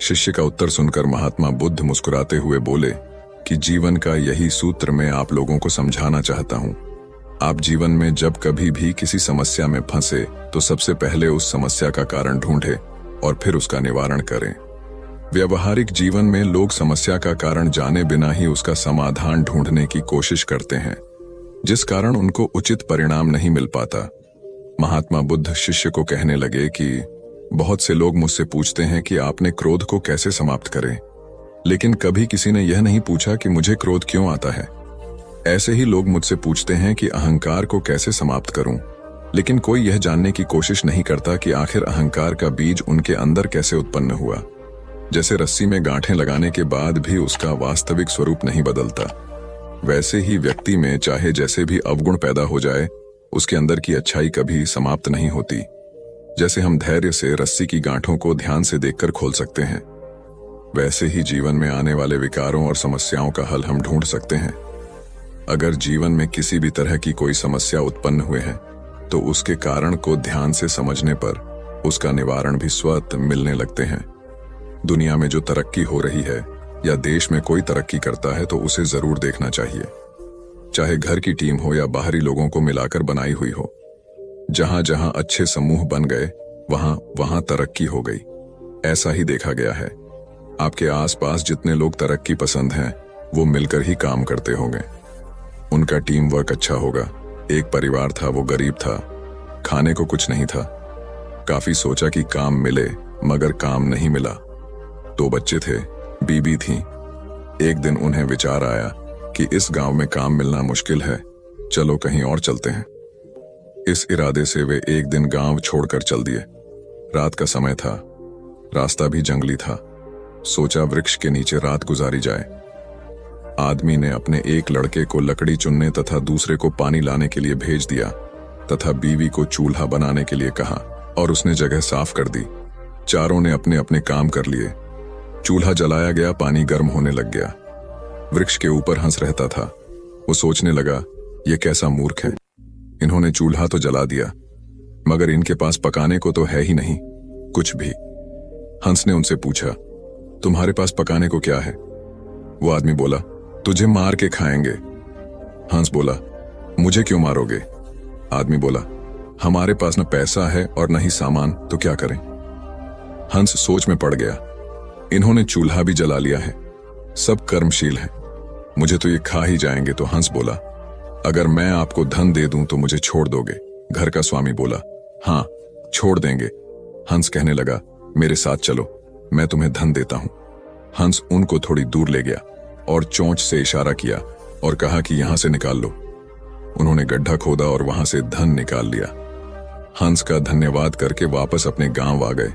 शिष्य का उत्तर सुनकर महात्मा बुद्ध मुस्कुराते हुए बोले कि जीवन का यही सूत्र मैं आप लोगों को समझाना चाहता हूं। आप जीवन में जब कभी भी किसी समस्या में फंसे तो सबसे पहले उस समस्या का कारण ढूंढें और फिर उसका निवारण करें। व्यवहारिक जीवन में लोग समस्या का कारण जाने बिना ही उसका समाधान ढूंढने की कोशिश करते हैं, जिस कारण उनको उचित परिणाम नहीं मिल पाता। महात्मा बुद्ध शिष्य को कहने लगे कि बहुत से लोग मुझसे पूछते हैं कि आपने क्रोध को कैसे समाप्त करें, लेकिन कभी किसी ने यह नहीं पूछा कि मुझे क्रोध क्यों आता है। ऐसे ही लोग मुझसे पूछते हैं कि अहंकार को कैसे समाप्त करूं, लेकिन कोई यह जानने की कोशिश नहीं करता कि आखिर अहंकार का बीज उनके अंदर कैसे उत्पन्न हुआ। जैसे रस्सी में गांठें लगाने के बाद भी उसका वास्तविक स्वरूप नहीं बदलता, वैसे ही व्यक्ति में चाहे जैसे भी अवगुण पैदा हो जाए, उसके अंदर की अच्छाई कभी समाप्त नहीं होती। जैसे हम धैर्य से रस्सी की गांठों को ध्यान से देखकर खोल सकते हैं, वैसे ही जीवन में आने वाले विकारों और समस्याओं का हल हम ढूंढ सकते हैं। अगर जीवन में किसी भी तरह की कोई समस्या उत्पन्न हुए है तो उसके कारण को ध्यान से समझने पर उसका निवारण भी स्वतः मिलने लगते हैं। दुनिया में जो तरक्की हो रही है या देश में कोई तरक्की करता है तो उसे जरूर देखना चाहिए, चाहे घर की टीम हो या बाहरी लोगों को मिलाकर बनाई हुई हो। जहां जहां अच्छे समूह बन गए वहां वहां तरक्की हो गई, ऐसा ही देखा गया है। आपके आसपास जितने लोग तरक्की पसंद हैं वो मिलकर ही काम करते होंगे, उनका टीम वर्क अच्छा होगा। एक परिवार था, वो गरीब था, खाने को कुछ नहीं था। काफी सोचा कि काम मिले, मगर काम नहीं मिला। 2 बच्चे थे, बीबी थी। एक दिन उन्हें विचार आया कि इस गांव में काम मिलना मुश्किल है, चलो कहीं और चलते हैं। इस इरादे से वे एक दिन गांव छोड़कर चल दिए। रात का समय था, रास्ता भी जंगली था। सोचा वृक्ष के नीचे रात गुजारी जाए। आदमी ने अपने एक लड़के को लकड़ी चुनने तथा दूसरे को पानी लाने के लिए भेज दिया तथा बीवी को चूल्हा बनाने के लिए कहा और उसने जगह साफ कर दी। चारों ने अपने अपने काम कर लिए। चूल्हा जलाया गया, पानी गर्म होने लग गया। वृक्ष के ऊपर हंस रहता था। वो सोचने लगा, ये कैसा मूर्ख है, इन्होंने चूल्हा तो जला दिया मगर इनके पास पकाने को तो है ही नहीं कुछ भी। हंस ने उनसे पूछा, तुम्हारे पास पकाने को क्या है? वो आदमी बोला, तुझे मार के खाएंगे। हंस बोला, मुझे क्यों मारोगे? आदमी बोला, हमारे पास न पैसा है और न ही सामान, तो क्या करें? हंस सोच में पड़ गया। इन्होंने चूल्हा भी जला लिया है, सब कर्मशील हैं, मुझे तो ये खा ही जाएंगे। तो हंस बोला, अगर मैं आपको धन दे दूं तो मुझे छोड़ दोगे? घर का स्वामी बोला, हाँ छोड़ देंगे। हंस कहने लगा, मेरे साथ चलो, मैं तुम्हें धन देता हूं। हंस उनको थोड़ी दूर ले गया और चोंच से इशारा किया और कहा कि यहां से निकाल लो। उन्होंने गड्ढा खोदा और वहां से धन निकाल लिया। हंस का धन्यवाद करके वापस अपने गांव आ गए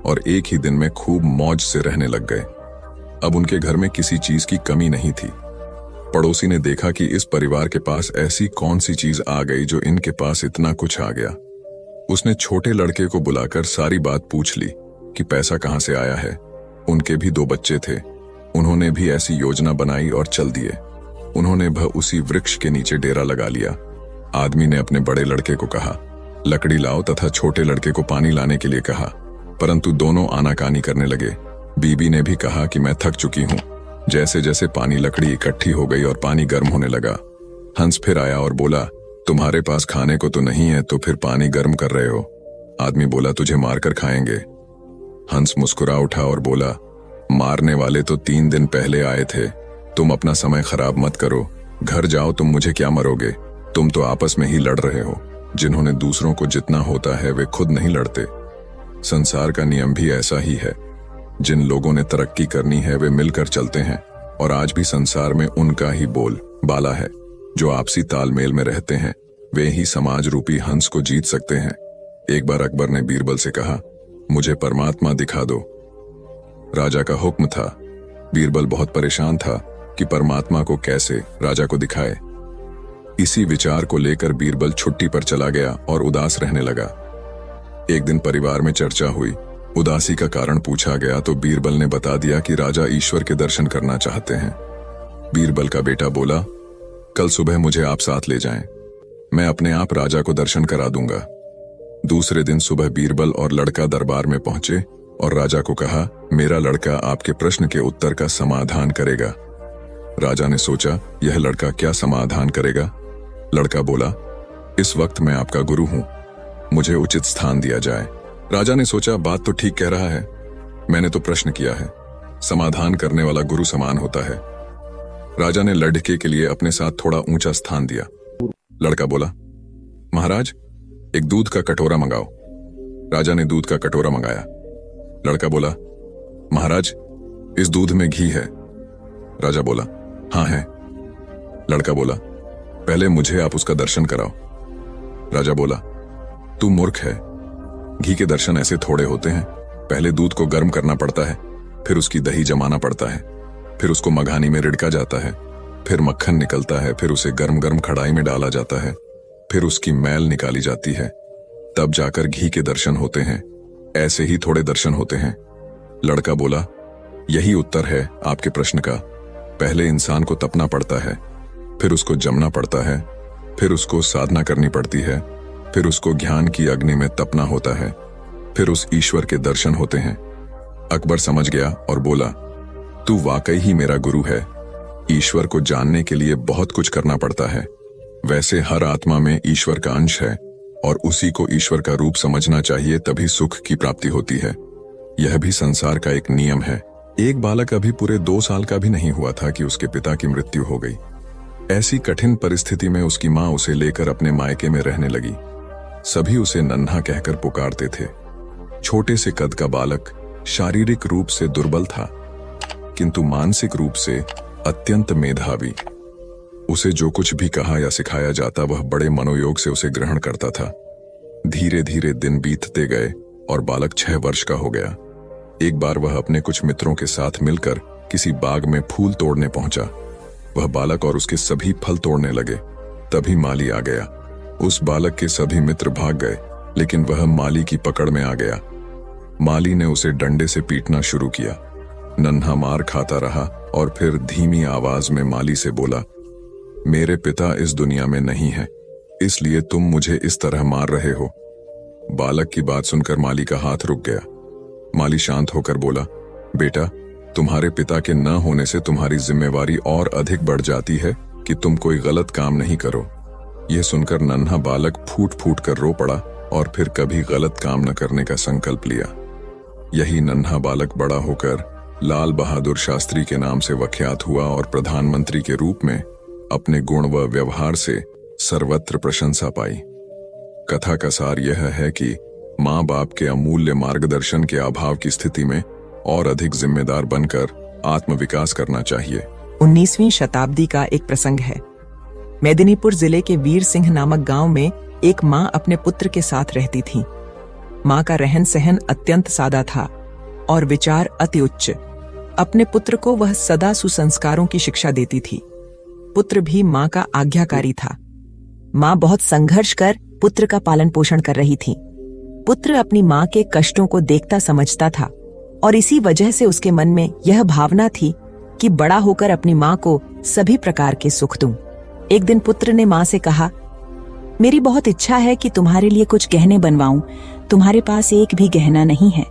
और एक ही दिन में खूब मौज से रहने लग गए। अब उनके घर में किसी चीज की कमी नहीं थी। पड़ोसी ने देखा कि इस परिवार के पास ऐसी कौन सी चीज आ गई जो इनके पास इतना कुछ आ गया। उसने छोटे लड़के को बुलाकर सारी बात पूछ ली कि पैसा कहां से आया है। उनके भी 2 बच्चे थे, उन्होंने भी ऐसी योजना बनाई और चल दिए। उन्होंने उसी वृक्ष के नीचे डेरा लगा लिया। आदमी ने अपने बड़े लड़के को कहा, लकड़ी लाओ तथा छोटे लड़के को पानी लाने के लिए कहा, परंतु दोनों आनाकानी करने लगे। बीबी ने भी कहा कि मैं थक चुकी हूँ। जैसे जैसे पानी लकड़ी इकट्ठी हो गई और पानी गर्म होने लगा, हंस फिर आया और बोला, तुम्हारे पास खाने को तो नहीं है तो फिर पानी गर्म कर रहे हो। आदमी बोला, तुझे मारकर खाएंगे। हंस मुस्कुरा उठा और बोला, मारने वाले तो 3 दिन पहले आए थे, तुम अपना समय खराब मत करो, घर जाओ, तुम मुझे क्या मरोगे, तुम तो आपस में ही लड़ रहे हो। जिन्होंने दूसरों को जितना होता है वे खुद नहीं लड़ते। संसार का नियम भी ऐसा ही है। जिन लोगों ने तरक्की करनी है वे मिलकर चलते हैं, और आज भी संसार में उनका ही बोल बाला है। जो आपसी तालमेल में रहते हैं वे ही समाज रूपी हंस को जीत सकते हैं। एक बार अकबर ने बीरबल से कहा, मुझे परमात्मा दिखा दो। राजा का हुक्म था। बीरबल बहुत परेशान था कि परमात्मा को कैसे राजा को दिखाए। इसी विचार को लेकर बीरबल छुट्टी पर चला गया और उदास रहने लगा। एक दिन परिवार में चर्चा हुई। उदासी का कारण पूछा गया तो बीरबल ने बता दिया कि राजा ईश्वर के दर्शन करना चाहते हैं। बीरबल का बेटा बोला, कल सुबह मुझे आप साथ ले जाएं, मैं अपने आप राजा को दर्शन करा दूंगा। दूसरे दिन सुबह बीरबल और लड़का दरबार में पहुंचे और राजा को कहा, मेरा लड़का आपके प्रश्न के उत्तर का समाधान करेगा। राजा ने सोचा, यह लड़का क्या समाधान करेगा। लड़का बोला, इस वक्त मैं आपका गुरु हूं, मुझे उचित स्थान दिया जाए। राजा ने सोचा, बात तो ठीक कह रहा है, मैंने तो प्रश्न किया है, समाधान करने वाला गुरु समान होता है। राजा ने लड़के के लिए अपने साथ थोड़ा ऊंचा स्थान दिया। लड़का बोला, महाराज एक दूध का कटोरा मंगाओ। राजा ने दूध का कटोरा मंगाया। लड़का बोला, महाराज इस दूध में घी है। राजा बोला, हाँ है। लड़का बोला, पहले मुझे आप उसका दर्शन कराओ। राजा बोला, तू मूर्ख है, घी के दर्शन ऐसे थोड़े होते हैं। पहले दूध को गर्म करना पड़ता है, फिर उसकी दही जमाना पड़ता है, फिर उसको मघानी में रिड़का जाता है, फिर मक्खन निकलता है, फिर उसे गर्म गर्म कढ़ाई में डाला जाता है, फिर उसकी मैल निकाली जाती है, तब जाकर घी के दर्शन होते हैं। ऐसे ही थोड़े दर्शन होते हैं। लड़का बोला, यही उत्तर है आपके प्रश्न का। पहले इंसान को तपना पड़ता है, फिर उसको जमना पड़ता है, फिर उसको साधना करनी पड़ती है, फिर उसको ज्ञान की अग्नि में तपना होता है, फिर उस ईश्वर के दर्शन होते हैं। अकबर समझ गया और बोला, तू वाकई ही मेरा गुरु है। ईश्वर को जानने के लिए बहुत कुछ करना पड़ता है। वैसे हर आत्मा में ईश्वर का अंश है और उसी को ईश्वर का रूप समझना चाहिए, तभी सुख की प्राप्ति होती है। यह भी संसार का एक नियम है। एक बालक अभी पूरे 2 साल का भी नहीं हुआ था कि उसके पिता की मृत्यु हो गई। ऐसी कठिन परिस्थिति में उसकी मां उसे लेकर अपने मायके में रहने लगी। सभी उसे नन्हा कहकर पुकारते थे। छोटे से कद का बालक शारीरिक रूप से दुर्बल था, किंतु मानसिक रूप से अत्यंत मेधावी। उसे जो कुछ भी कहा या सिखाया जाता वह बड़े मनोयोग से उसे ग्रहण करता था। धीरे धीरे दिन बीतते गए और बालक 6 वर्ष का हो गया। एक बार वह अपने कुछ मित्रों के साथ मिलकर किसी बाग में फूल तोड़ने पहुंचा। वह बालक और उसके सभी फल तोड़ने लगे। तभी माली आ गया। उस बालक के सभी मित्र भाग गए, लेकिन वह माली की पकड़ में आ गया। माली ने उसे डंडे से पीटना शुरू किया। नन्हा मार खाता रहा और फिर धीमी आवाज में माली से बोला, मेरे पिता इस दुनिया में नहीं है, इसलिए तुम मुझे इस तरह मार रहे हो। बालक की बात सुनकर माली का हाथ रुक गया। माली शांत होकर बोला, बेटा, तुम्हारे पिता के न होने से तुम्हारी जिम्मेवारी और अधिक बढ़ जाती है कि तुम कोई गलत काम नहीं करो। यह सुनकर नन्हा बालक फूट फूट कर रो पड़ा और फिर कभी गलत काम न करने का संकल्प लिया। यही नन्हा बालक बड़ा होकर लाल बहादुर शास्त्री के नाम से विख्यात हुआ और प्रधानमंत्री के रूप में अपने गुण व व्यवहार से सर्वत्र प्रशंसा पाई। कथा का सार यह है कि माँ बाप के अमूल्य मार्गदर्शन के अभाव की स्थिति में और अधिक जिम्मेदार बनकर आत्मविकास करना चाहिए। 19वीं शताब्दी का एक प्रसंग है। मेदिनीपुर जिले के वीर सिंह नामक गांव में एक माँ अपने पुत्र के साथ रहती थी। माँ का रहन सहन अत्यंत सादा था और विचार अति उच्च। अपने पुत्र को वह सदा सुसंस्कारों की शिक्षा देती थी। पुत्र भी माँ का आज्ञाकारी था। माँ बहुत संघर्ष कर पुत्र का पालन पोषण कर रही थी। पुत्र अपनी माँ के कष्टों को देखता समझता था और इसी वजह से उसके मन में यह भावना थी कि बड़ा होकर अपनी माँ को सभी प्रकार के सुख दूं। एक दिन पुत्र ने माँ से कहा, मेरी बहुत इच्छा है कि तुम्हारे लिए कुछ गहने बनवाऊं। तुम्हारे पास एक भी गहना नहीं है।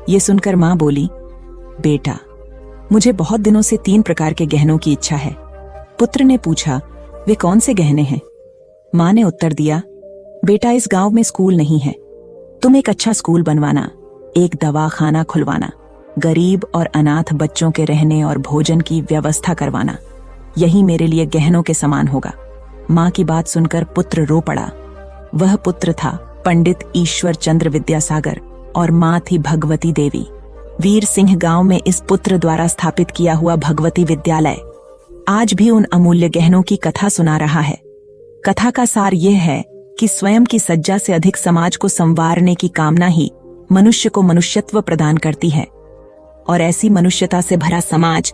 ये सुनकर माँ बोली, बेटा, मुझे बहुत दिनों से 3 प्रकार के गहनों की इच्छा है। पुत्र ने पूछा, वे कौन से गहने हैं? माँ ने उत्तर दिया, बेटा, इस गांव में स्कूल नहीं है। तुम एक अच्छा स्कूल बनवाना, एक दवाखाना खुलवाना, गरीब और अनाथ बच्चों के रहने और भोजन की व्यवस्था करवाना। यही मेरे लिए गहनों के समान होगा। माँ की बात सुनकर पुत्र रो पड़ा। वह पुत्र था पंडित ईश्वर चंद्र विद्यासागर और माँ थी भगवती देवी। वीर सिंह गांव में इस पुत्र द्वारा स्थापित किया हुआ भगवती विद्यालय आज भी उन अमूल्य गहनों की कथा सुना रहा है। कथा का सार यह है कि स्वयं की सज्जा से अधिक समाज को संवारने की कामना ही मनुष्य को मनुष्यत्व प्रदान करती है, और ऐसी मनुष्यता से भरा समाज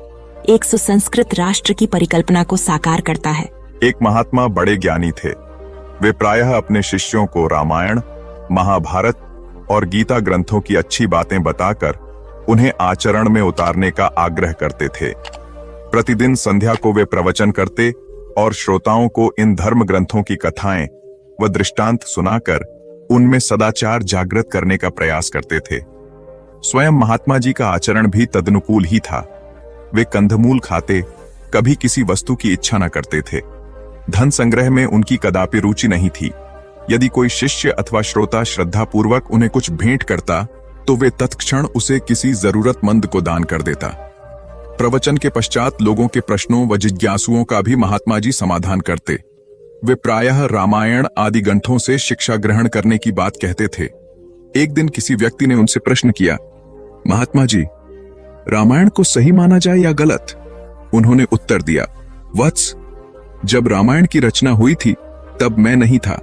एक सुसंस्कृत राष्ट्र की परिकल्पना को साकार करता है। एक महात्मा बड़े ज्ञानी थे। वे प्रायः अपने शिष्यों को रामायण, महाभारत और गीता ग्रंथों की अच्छी बातें बताकर उन्हें आचरण में उतारने का आग्रह करते थे। प्रतिदिन संध्या को वे प्रवचन करते और श्रोताओं को इन धर्म ग्रंथों की कथाएं व दृष्टांत सुनाकर उनमें सदाचार जागृत करने का प्रयास करते थे। स्वयं महात्मा जी का आचरण भी तदनुकूल ही था। वे कंदमूल खाते, कभी किसी वस्तु की इच्छा न करते थे। धन संग्रह में उनकी कदापि रुचि नहीं थी। यदि कोई शिष्य अथवा श्रोता श्रद्धापूर्वक उन्हें कुछ भेंट करता तो वे तत्क्षण उसे किसी जरूरतमंद को दान कर देता। प्रवचन के पश्चात लोगों के प्रश्नों व जिज्ञासुओं का भी महात्मा जी समाधान करते। वे प्रायः रामायण आदि ग्रंथों से शिक्षा ग्रहण करने की बात कहते थे। एक दिन किसी व्यक्ति ने उनसे प्रश्न किया, महात्मा जी, रामायण को सही माना जाए या गलत? उन्होंने उत्तर दिया, वत्स, जब रामायण की रचना हुई थी तब मैं नहीं था।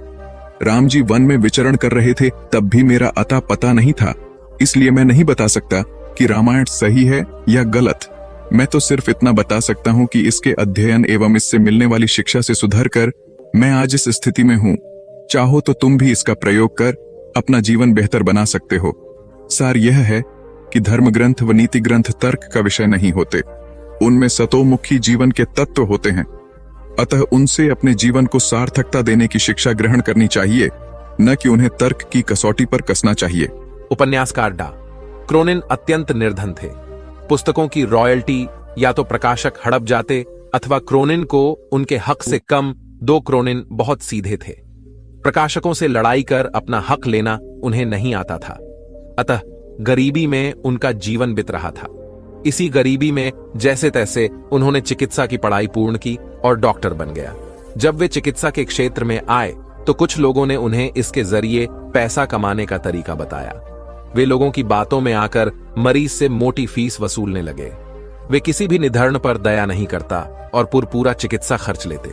राम जी वन में विचरण कर रहे थे, तब भी मेरा अता पता नहीं था। इसलिए मैं नहीं बता सकता कि रामायण सही है या गलत। मैं तो सिर्फ इतना बता सकता हूं कि इसके अध्ययन एवं इससे मिलने वाली शिक्षा से सुधर कर मैं आज इस स्थिति में हूं। चाहो तो तुम भी इसका प्रयोग कर अपना जीवन बेहतर बना सकते हो। सार यह है कि धर्म ग्रंथ व नीति ग्रंथ तर्क का विषय नहीं होते। उनमें सतोमुखी जीवन के तत्व होते हैं। अतः उनसे अपने जीवन को सार्थकता देने की शिक्षा ग्रहण करनी चाहिए, न कि उन्हें तर्क की कसौटी पर कसना चाहिए। उपन्यासकार डा क्रोनिन अत्यंत निर्धन थे। पुस्तकों की रॉयल्टी या तो प्रकाशक हड़प जाते अथवा क्रोनिन को उनके हक से कम 2 क्रोनिन बहुत सीधे थे। प्रकाशकों से लड़ाई कर अपना हक लेना उन्हें नहीं आता था। अतः गरीबी में उनका जीवन बीत रहा था। इसी गरीबी में जैसे तैसे उन्होंने चिकित्सा की पढ़ाई पूर्ण की और डॉक्टर बन गया। जब वे चिकित्सा के क्षेत्र में आए तो कुछ लोगों ने उन्हें इसके जरिए पैसा कमाने का तरीका बताया। वे लोगों की बातों में आकर मरीज से मोटी फीस वसूलने लगे। वे किसी भी निधन पर दया नहीं करता और पूरा चिकित्सा खर्च लेते।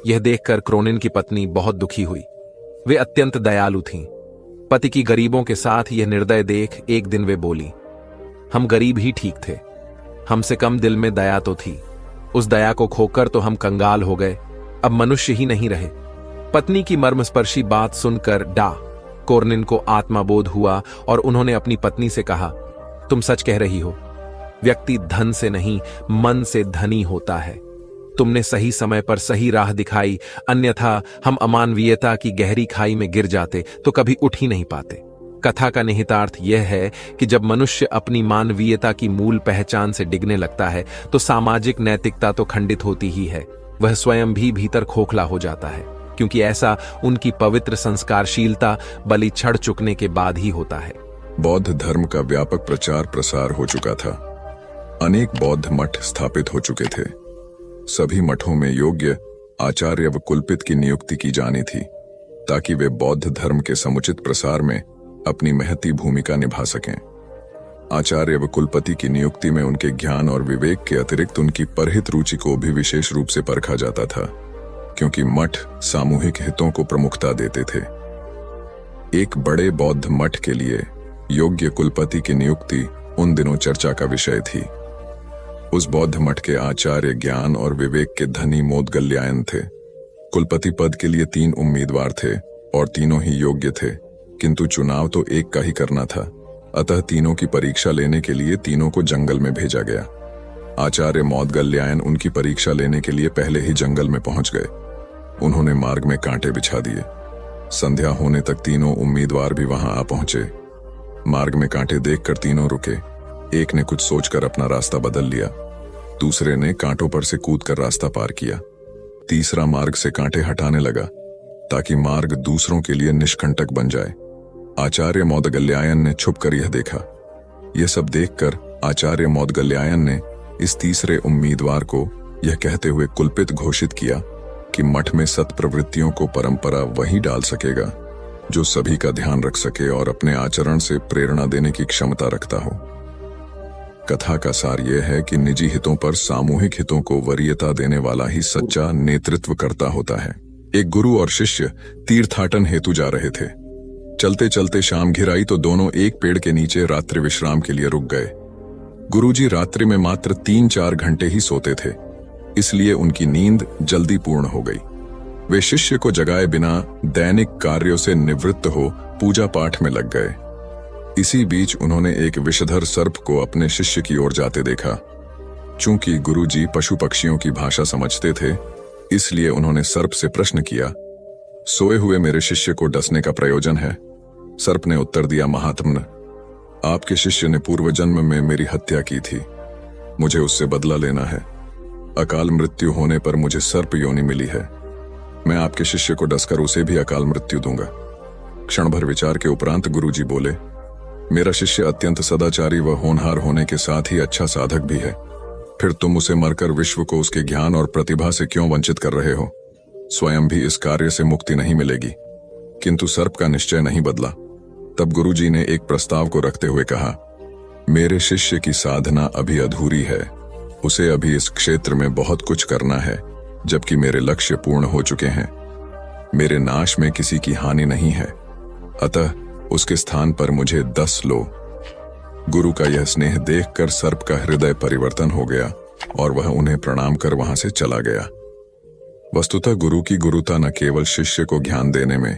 यह देखकर क्रोनिन की पत्नी बहुत दुखी हुई। वे अत्यंत दयालु थीं। पति की गरीबों के साथ यह निर्दय देख एक दिन वे बोली, हम गरीब ही ठीक थे। हमसे कम दिल में दया तो थी। उस दया को खोकर तो हम कंगाल हो गए, अब मनुष्य ही नहीं रहे। पत्नी की मर्मस्पर्शी बात सुनकर डा क्रोनिन को आत्मबोध हुआ और उन्होंने अपनी पत्नी से कहा, तुम सच कह रही हो। व्यक्ति धन से नहीं मन से धनी होता है। तुमने सही समय पर सही राह दिखाई, अन्यथा हम अमानवीयता की गहरी खाई में गिर जाते तो कभी उठ ही नहीं पाते। कथा का निहितार्थ यह है कि जब मनुष्य अपनी मानवीयता की मूल पहचान से डिगने लगता है तो सामाजिक नैतिकता तो खंडित होती ही है, वह स्वयं भी भीतर खोखला हो जाता है, क्योंकि ऐसा उनकी पवित्र संस्कारशीलता बलि चढ़ चुकने के बाद ही होता है। बौद्ध धर्म का व्यापक प्रचार प्रसार हो चुका था। अनेक बौद्ध मठ स्थापित हो चुके थे। सभी मठों में योग्य आचार्य व कुलपित की नियुक्ति की जानी थी, ताकि वे बौद्ध धर्म के समुचित प्रसार में अपनी महती भूमिका निभा सकें। आचार्य व कुलपति की नियुक्ति में उनके ज्ञान और विवेक के अतिरिक्त उनकी परहित रुचि को भी विशेष रूप से परखा जाता था, क्योंकि मठ सामूहिक हितों को प्रमुखता देते थे। एक बड़े बौद्ध मठ के लिए योग्य कुलपति की नियुक्ति उन दिनों चर्चा का विषय थी। उस बौद्ध मठ के आचार्य ज्ञान और विवेक के धनी मोदगल्यायन थे। कुलपति पद के लिए 3 उम्मीदवार थे और तीनों ही योग्य थे, किंतु चुनाव तो एक का ही करना था। अतः तीनों की परीक्षा लेने के लिए तीनों को जंगल में भेजा गया। आचार्य मोदगल्यायन उनकी परीक्षा लेने के लिए पहले ही जंगल में पहुंच गए। उन्होंने मार्ग में कांटे बिछा दिए। संध्या होने तक तीनों उम्मीदवार भी वहां आ पहुंचे। मार्ग में कांटे देखकर तीनों रुके। एक ने कुछ सोचकर अपना रास्ता बदल लिया, दूसरे ने कांटों पर से कूदकर रास्ता पार किया, तीसरा मार्ग से कांटे हटाने लगा ताकि मार्ग दूसरों के लिए निष्कंटक बन जाए। आचार्य मौदगल्यायन ने छुपकर यह देखा। यह सब देखकर आचार्य मौदगल्यायन ने इस तीसरे उम्मीदवार को यह कहते हुए कुलपित घोषित किया कि मठ में सत्प्रवृत्तियों को परंपरा वही डाल सकेगा जो सभी का ध्यान रख सके और अपने आचरण से प्रेरणा देने की क्षमता रखता हो। कथा का सार यह है कि निजी हितों पर सामूहिक हितों को वरीयता देने वाला ही सच्चा नेतृत्व करता होता है। एक गुरु और शिष्य तीर्थाटन हेतु जा रहे थे। चलते चलते शाम घिर आई तो दोनों एक पेड़ के नीचे रात्रि विश्राम के लिए रुक गए। गुरुजी रात्रि में मात्र 3-4 घंटे ही सोते थे, इसलिए उनकी नींद जल्दी पूर्ण हो गई। वे शिष्य को जगाए बिना दैनिक कार्यों से निवृत्त हो पूजा पाठ में लग गए। इसी बीच उन्होंने एक विषधर सर्प को अपने शिष्य की ओर जाते देखा। चूंकि गुरुजी पशु पक्षियों की भाषा समझते थे, इसलिए उन्होंने सर्प से प्रश्न किया, सोए हुए मेरे शिष्य को डसने का प्रयोजन है? सर्प ने उत्तर दिया, महात्मन, आपके शिष्य ने पूर्व जन्म में मेरी हत्या की थी, मुझे उससे बदला लेना है। अकाल मृत्यु होने पर मुझे सर्प योनि मिली है, मैं आपके शिष्य को डसकर उसे भी अकाल मृत्यु दूंगा। क्षण भर विचार के उपरांत गुरुजी बोले, मेरा शिष्य अत्यंत सदाचारी व होनहार होने के साथ ही अच्छा साधक भी है, फिर तुम उसे मरकर विश्व को उसके ज्ञान और प्रतिभा से क्यों वंचित कर रहे हो? स्वयं भी इस कार्य से मुक्ति नहीं मिलेगी। किंतु सर्प का निश्चय नहीं बदला। तब गुरुजी ने एक प्रस्ताव को रखते हुए कहा, मेरे शिष्य की साधना अभी अधूरी है, उसे अभी इस क्षेत्र में बहुत कुछ करना है, जबकि मेरे लक्ष्य पूर्ण हो चुके हैं। मेरे नाश में किसी की हानि नहीं है, अतः उसके स्थान पर मुझे 10 लो। गुरु का यह स्नेह देखकर सर्प का हृदय परिवर्तन हो गया और वह उन्हें प्रणाम कर वहां से चला गया। वस्तुतः गुरु की गुरुता न केवल शिष्य को ज्ञान देने में,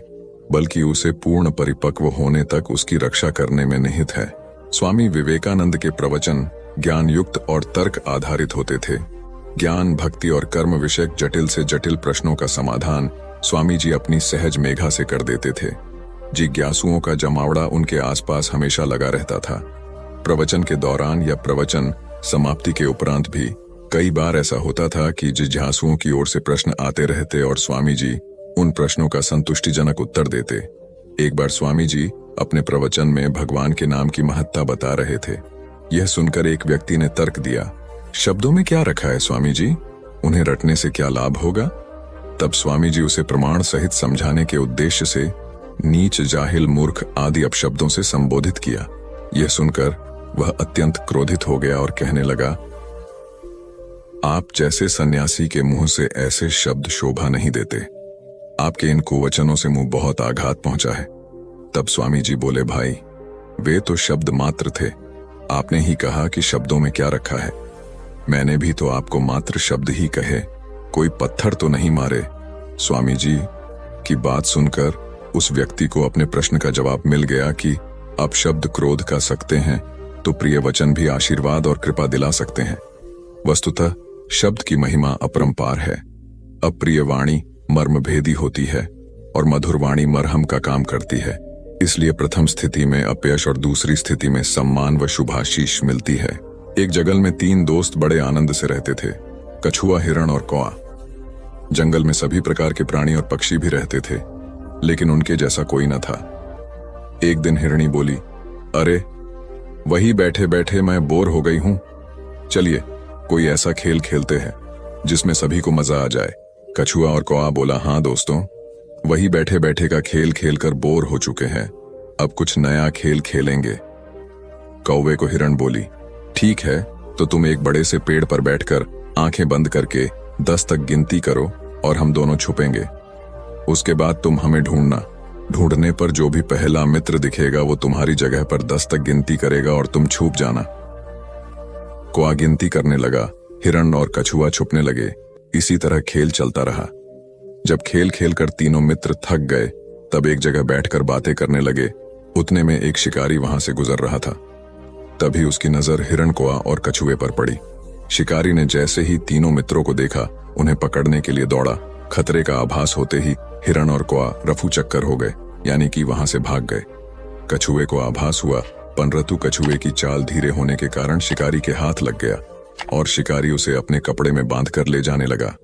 बल्कि उसे पूर्ण परिपक्व होने तक उसकी रक्षा करने में निहित है। स्वामी विवेकानंद के प्रवचन ज्ञान युक्त और तर्क आधारित होते थे। ज्ञान, भक्ति और कर्म विषयक जटिल से जटिल प्रश्नों का समाधान स्वामी जी अपनी सहज मेघा से कर देते थे। जिज्ञासुओं का जमावड़ा उनके आसपास हमेशा लगा रहता था। प्रवचन के दौरान या प्रवचन समाप्ति के उपरांत भी कई बार ऐसा होता था कि जिज्ञासुओं की ओर से प्रश्न आते रहते और स्वामी जी उन प्रश्नों का संतुष्टिजनक उत्तर देते। एक बार स्वामी जी अपने प्रवचन में भगवान के नाम की महत्ता बता रहे थे। यह सुनकर एक व्यक्ति ने तर्क दिया, शब्दों में क्या रखा है स्वामी जी, उन्हें रटने से क्या लाभ होगा? तब स्वामी जी उसे प्रमाण सहित समझाने के उद्देश्य से नीच, जाहिल, मूर्ख आदि अपशब्दों से संबोधित किया। यह सुनकर वह अत्यंत क्रोधित हो गया और कहने लगा, आप जैसे सन्यासी के मुंह से ऐसे शब्द शोभा नहीं देते। आपके इन कुवचनों से मुंह बहुत आघात पहुंचा है। तब स्वामी जी बोले, भाई वे तो शब्द मात्र थे, आपने ही कहा कि शब्दों में क्या रखा है। मैंने भी तो आपको मात्र शब्द ही कहे, कोई पत्थर तो नहीं मारे। स्वामी जी की बात सुनकर उस व्यक्ति को अपने प्रश्न का जवाब मिल गया कि अब शब्द क्रोध का सकते हैं तो प्रिय वचन भी आशीर्वाद और कृपा दिला सकते हैं। वस्तुतः शब्द की महिमा अपरंपार है। अप्रिय वाणी मर्म भेदी होती है और मधुर वाणी मरहम का काम करती है। इसलिए प्रथम स्थिति में अपयश और दूसरी स्थिति में सम्मान व शुभाशीष मिलती है। एक जंगल में 3 दोस्त बड़े आनंद से रहते थे, कछुआ, हिरण और कौआ। जंगल में सभी प्रकार के प्राणी और पक्षी भी रहते थे, लेकिन उनके जैसा कोई न था। एक दिन हिरणी बोली, अरे वही बैठे बैठे मैं बोर हो गई हूं, चलिए कोई ऐसा खेल खेलते हैं जिसमें सभी को मजा आ जाए। कछुआ और कौआ बोला, हाँ दोस्तों, वही बैठे बैठे का खेल खेलकर बोर हो चुके हैं, अब कुछ नया खेल खेलेंगे। कौवे को हिरण बोली, ठीक है, तो तुम एक बड़े से पेड़ पर बैठकर आंखें बंद करके 10 तक गिनती करो और हम दोनों छुपेंगे। उसके बाद तुम हमें ढूंढना। ढूंढने पर जो भी पहला मित्र दिखेगा वो तुम्हारी जगह पर 10 तक गिनती करेगा और तुम छुप जाना। कौआ गिनती करने लगा, हिरण और कछुआ छुपने लगे। इसी तरह खेल चलता रहा। जब खेल खेलकर तीनों मित्र थक गए, तब एक जगह बैठकर बातें करने लगे। उतने में एक शिकारी वहां से गुजर रहा था। तभी उसकी नजर हिरण, कौआ और कछुए पर पड़ी। शिकारी ने जैसे ही तीनों मित्रों को देखा, उन्हें पकड़ने के लिए दौड़ा। खतरे का आभास होते ही हिरण और कौआ रफू चक्कर हो गए, यानी कि वहां से भाग गए। कछुए को आभास हुआ, परंतु कछुए की चाल धीरे होने के कारण शिकारी के हाथ लग गया और शिकारी उसे अपने कपड़े में बांध कर ले जाने लगा।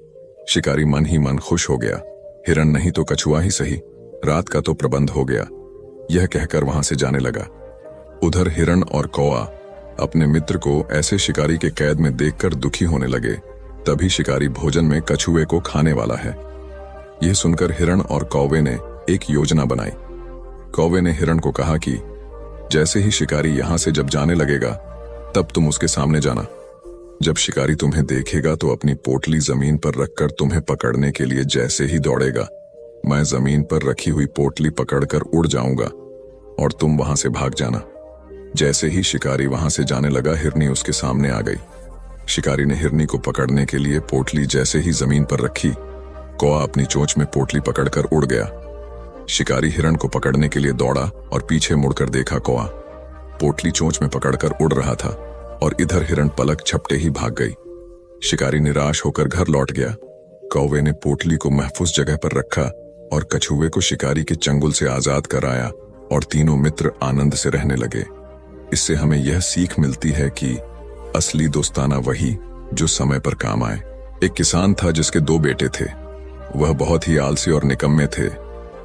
शिकारी मन ही मन खुश हो गया, हिरण नहीं तो कछुआ ही सही, रात का तो प्रबंध हो गया, यह कहकर वहां से जाने लगा। उधर हिरण और कौआ अपने मित्र को ऐसे शिकारी के कैद में देखकर दुखी होने लगे। तभी शिकारी भोजन में कछुए को खाने वाला है। यह सुनकर हिरण और कौवे ने एक योजना बनाई। कौवे ने हिरण को कहा कि जैसे ही शिकारी यहां से जब जाने लगेगा तब तुम उसके सामने जाना। जब शिकारी तुम्हें देखेगा तो अपनी पोटली जमीन पर रखकर तुम्हें पकड़ने के लिए जैसे ही दौड़ेगा, मैं जमीन पर रखी हुई पोटली पकड़कर उड़ जाऊंगा और तुम वहां से भाग जाना। जैसे ही शिकारी वहां से जाने लगा, हिरनी उसके सामने आ गई। शिकारी ने हिरनी को पकड़ने के लिए पोटली जैसे ही जमीन पर रखी, कौआ अपनी चोंच में पोटली पकड़कर उड़ गया। शिकारी हिरण को पकड़ने के लिए दौड़ा और पीछे मुड़कर देखा, कौआ पोटली चोंच में पकड़कर उड़ रहा था और इधर हिरण पलक झपटे ही भाग गई। शिकारी निराश होकर घर लौट गया। कौवे ने पोटली को महफूज जगह पर रखा और कछुए को शिकारी के चंगुल से आजाद कराया और तीनों मित्र आनंद से रहने लगे। इससे हमें यह सीख मिलती है कि असली दोस्ताना वही जो समय पर काम आए। एक किसान था जिसके 2 बेटे थे। वह बहुत ही आलसी और निकम्मे थे।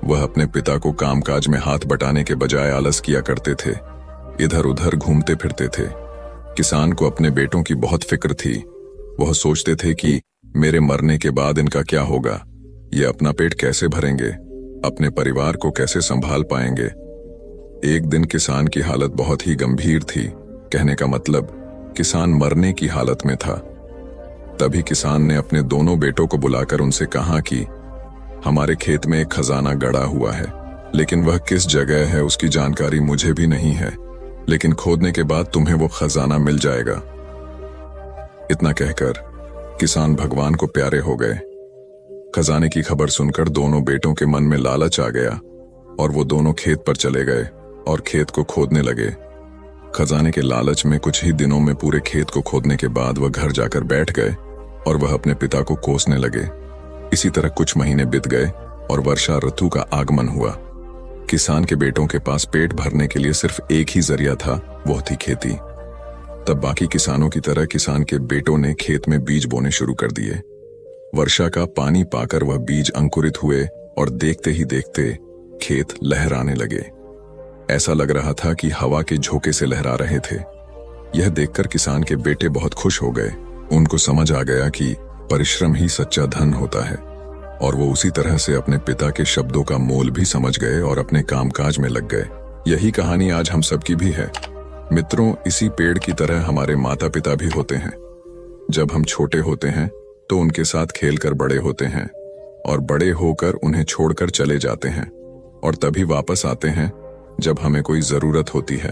वह अपने पिता को कामकाज में हाथ बटाने के बजाय आलस किया करते थे, इधर उधर घूमते फिरते थे। किसान को अपने बेटों की बहुत फिक्र थी। वह सोचते थे कि मेरे मरने के बाद इनका क्या होगा, ये अपना पेट कैसे भरेंगे, अपने परिवार को कैसे संभाल पाएंगे। एक दिन किसान की हालत बहुत ही गंभीर थी, कहने का मतलब किसान मरने की हालत में था। तभी किसान ने अपने दोनों बेटों को बुलाकर उनसे कहा कि हमारे खेत में एक खजाना गड़ा हुआ है, लेकिन वह किस जगह है उसकी जानकारी मुझे भी नहीं है, लेकिन खोदने के बाद तुम्हें वो खजाना मिल जाएगा। इतना कहकर किसान भगवान को प्यारे हो गए। खजाने की खबर सुनकर दोनों बेटों के मन में लालच आ गया और वो दोनों खेत पर चले गए और खेत को खोदने लगे। खजाने के लालच में कुछ ही दिनों में पूरे खेत को खोदने के बाद वह घर जाकर बैठ गए और वह अपने पिता को कोसने लगे। इसी तरह कुछ महीने बीत गए और वर्षा ऋतु का आगमन हुआ। किसान के बेटों के पास पेट भरने के लिए सिर्फ एक ही जरिया था, वो थी खेती। तब बाकी किसानों की तरह किसान के बेटों ने खेत में बीज बोने शुरू कर दिए। वर्षा का पानी पाकर वह बीज अंकुरित हुए और देखते ही देखते खेत लहराने लगे। ऐसा लग रहा था कि हवा के झोंके से लहरा रहे थे। यह देखकर किसान के बेटे बहुत खुश हो गए। उनको समझ आ गया कि परिश्रम ही सच्चा धन होता है और वो उसी तरह से अपने पिता के शब्दों का मोल भी समझ गए और अपने कामकाज में लग गए। यही कहानी आज हम सबकी भी है। मित्रों, इसी पेड़ की तरह हमारे माता पिता भी होते हैं। जब हम छोटे होते हैं तो उनके साथ खेलकर बड़े होते हैं और बड़े होकर उन्हें छोड़कर चले जाते हैं और तभी वापस आते हैं जब हमें कोई जरूरत होती है।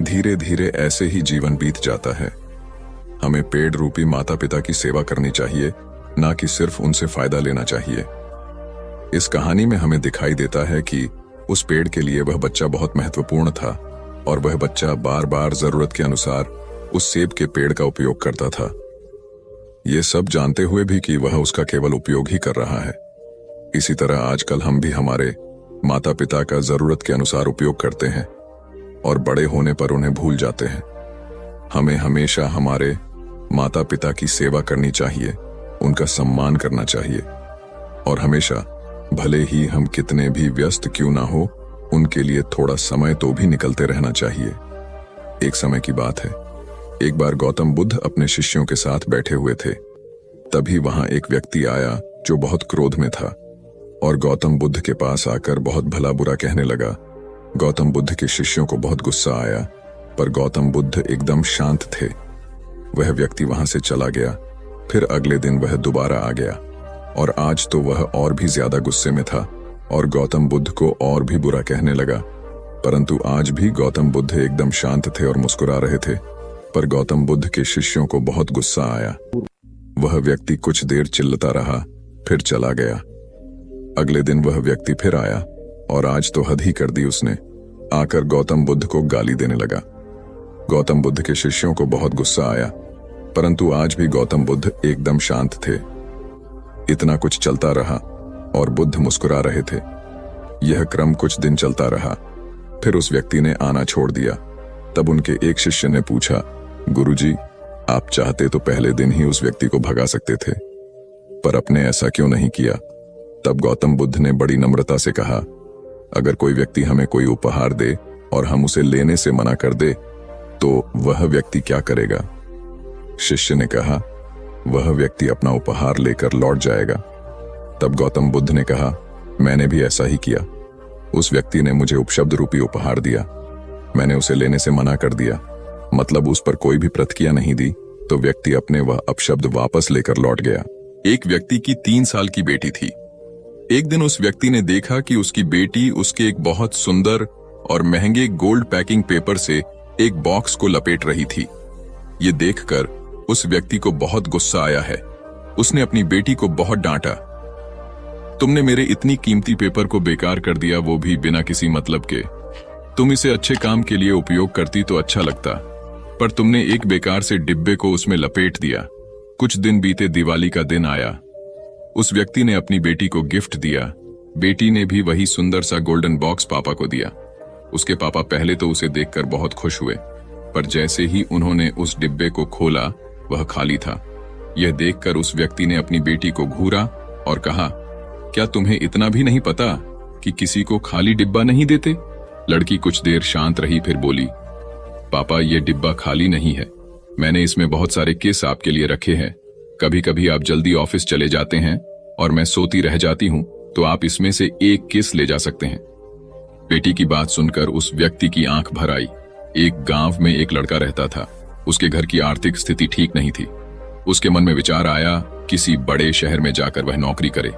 धीरे धीरे ऐसे ही जीवन बीत जाता है। हमें पेड़ रूपी माता पिता की सेवा करनी चाहिए, ना कि सिर्फ उनसे फायदा लेना चाहिए। इस कहानी में हमें दिखाई देता है कि उस पेड़ के लिए वह बच्चा बहुत महत्वपूर्ण था और वह बच्चा बार बार जरूरत के अनुसार उस सेब के पेड़ का उपयोग करता था, ये सब जानते हुए भी कि वह उसका केवल उपयोग ही कर रहा है। इसी तरह आजकल हम भी हमारे माता पिता का जरूरत के अनुसार उपयोग करते हैं और बड़े होने पर उन्हें भूल जाते हैं। हमें हमेशा हमारे माता पिता की सेवा करनी चाहिए, उनका सम्मान करना चाहिए और हमेशा, भले ही हम कितने भी व्यस्त क्यों ना हो, उनके लिए थोड़ा समय तो भी निकलते रहना चाहिए। एक समय की बात है, एक बार गौतम बुद्ध अपने शिष्यों के साथ बैठे हुए थे। तभी वहां एक व्यक्ति आया जो बहुत क्रोध में था और गौतम बुद्ध के पास आकर बहुत भला बुरा कहने लगा। गौतम बुद्ध के शिष्यों को बहुत गुस्सा आया, पर गौतम बुद्ध एकदम शांत थे। वह व्यक्ति वहां से चला गया। फिर अगले दिन वह दोबारा आ गया और आज तो वह और भी ज्यादा गुस्से में था और गौतम बुद्ध को और भी बुरा कहने लगा। परंतु आज भी गौतम बुद्ध एकदम शांत थे और मुस्कुरा रहे थे, पर गौतम बुद्ध के शिष्यों को बहुत गुस्सा आया। वह व्यक्ति कुछ देर चिल्लाता रहा, फिर चला गया। अगले दिन वह व्यक्ति फिर आया और आज तो हद ही कर दी उसने। आकर गौतम बुद्ध को गाली देने लगा। गौतम बुद्ध के शिष्यों को बहुत गुस्सा आया, परंतु आज भी गौतम बुद्ध एकदम शांत थे। इतना कुछ चलता रहा और बुद्ध मुस्कुरा रहे थे। यह क्रम कुछ दिन चलता रहा, फिर उस व्यक्ति ने आना छोड़ दिया। तब उनके एक शिष्य ने पूछा, गुरुजी, आप चाहते तो पहले दिन ही उस व्यक्ति को भगा सकते थे, पर आपने ऐसा क्यों नहीं किया? तब गौतम बुद्ध ने बड़ी नम्रता से कहा, अगर कोई व्यक्ति हमें कोई उपहार दे और हम उसे लेने से मना कर दे तो वह व्यक्ति क्या करेगा? शिष्य ने कहा, वह व्यक्ति अपना उपहार लेकर लौट जाएगा। तब गौतम बुद्ध ने कहा, मैंने भी ऐसा ही किया। उस व्यक्ति ने मुझे उपशब्द रूपी उपहार दिया, मैंने उसे लेने से मना कर दिया, मतलब उस पर कोई भी प्रतिक्रिया नहीं दी, तो व्यक्ति अपने वह अपशब्द वापस लेकर लौट गया। एक व्यक्ति की 3 साल की बेटी थी। एक दिन उस व्यक्ति ने देखा कि उसकी बेटी उसके एक बहुत सुंदर और महंगे गोल्ड पैकिंग पेपर से एक बॉक्स को लपेट रही थी। ये देखकर उस व्यक्ति को बहुत गुस्सा आया है। उसने अपनी बेटी को बहुत डांटा, तुमने मेरे इतनी कीमती पेपर को बेकार कर दिया, वो भी बिना किसी मतलब के। तुम इसे अच्छे काम के लिए उपयोग करती तो अच्छा लगता, पर तुमने एक बेकार से डिब्बे को उसमें लपेट दिया। कुछ दिन बीते, दिवाली का दिन आया। उस व्यक्ति ने अपनी बेटी को गिफ्ट दिया। बेटी ने भी वही सुंदर सा गोल्डन बॉक्स पापा को दिया। उसके पापा पहले तो उसे देखकर बहुत खुश हुए, पर जैसे ही उन्होंने उस डिब्बे को खोला वह खाली था। यह देखकर उस व्यक्ति ने अपनी बेटी को घूरा और कहा, क्या तुम्हें इतना भी नहीं पता कि किसी को खाली डिब्बा नहीं देते? लड़की कुछ देर शांत रही, फिर बोली, पापा, यह डिब्बा खाली नहीं है, मैंने इसमें बहुत सारे किस आपके लिए रखे हैं। कभी कभी आप जल्दी ऑफिस चले जाते हैं और मैं सोती रह जाती हूं, तो आप इसमें से एक किस ले जा सकते हैं। बेटी की बात सुनकर उस व्यक्ति की आंख भर आई। एक गांव में एक लड़का रहता था। उसके घर की आर्थिक स्थिति ठीक नहीं थी। उसके मन में विचार आया, किसी बड़े शहर में जाकर वह नौकरी करे।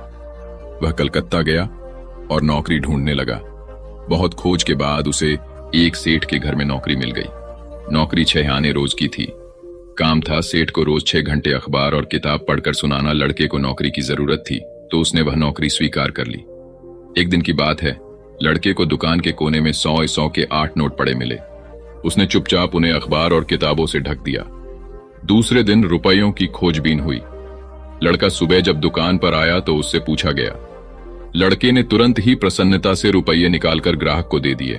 वह कलकत्ता गया और नौकरी ढूंढने लगा। बहुत खोज के बाद उसे एक सेठ के घर में नौकरी मिल गई। नौकरी 6 आने रोज की थी। काम था सेठ को रोज 6 घंटे अखबार और किताब पढ़कर सुनाना। लड़के को नौकरी की जरूरत थी, तो उसने वह नौकरी स्वीकार कर ली। एक दिन की बात है, लड़के को दुकान के कोने में 100 के 8 नोट पड़े मिले। उसने चुपचाप उन्हें अखबार और किताबों से ढक दिया। दूसरे दिन रुपयों की खोजबीन हुई। लड़का सुबह जब दुकान पर आया तो उससे पूछा गया। लड़के ने तुरंत ही प्रसन्नता से रुपये निकालकर ग्राहक को दे दिए।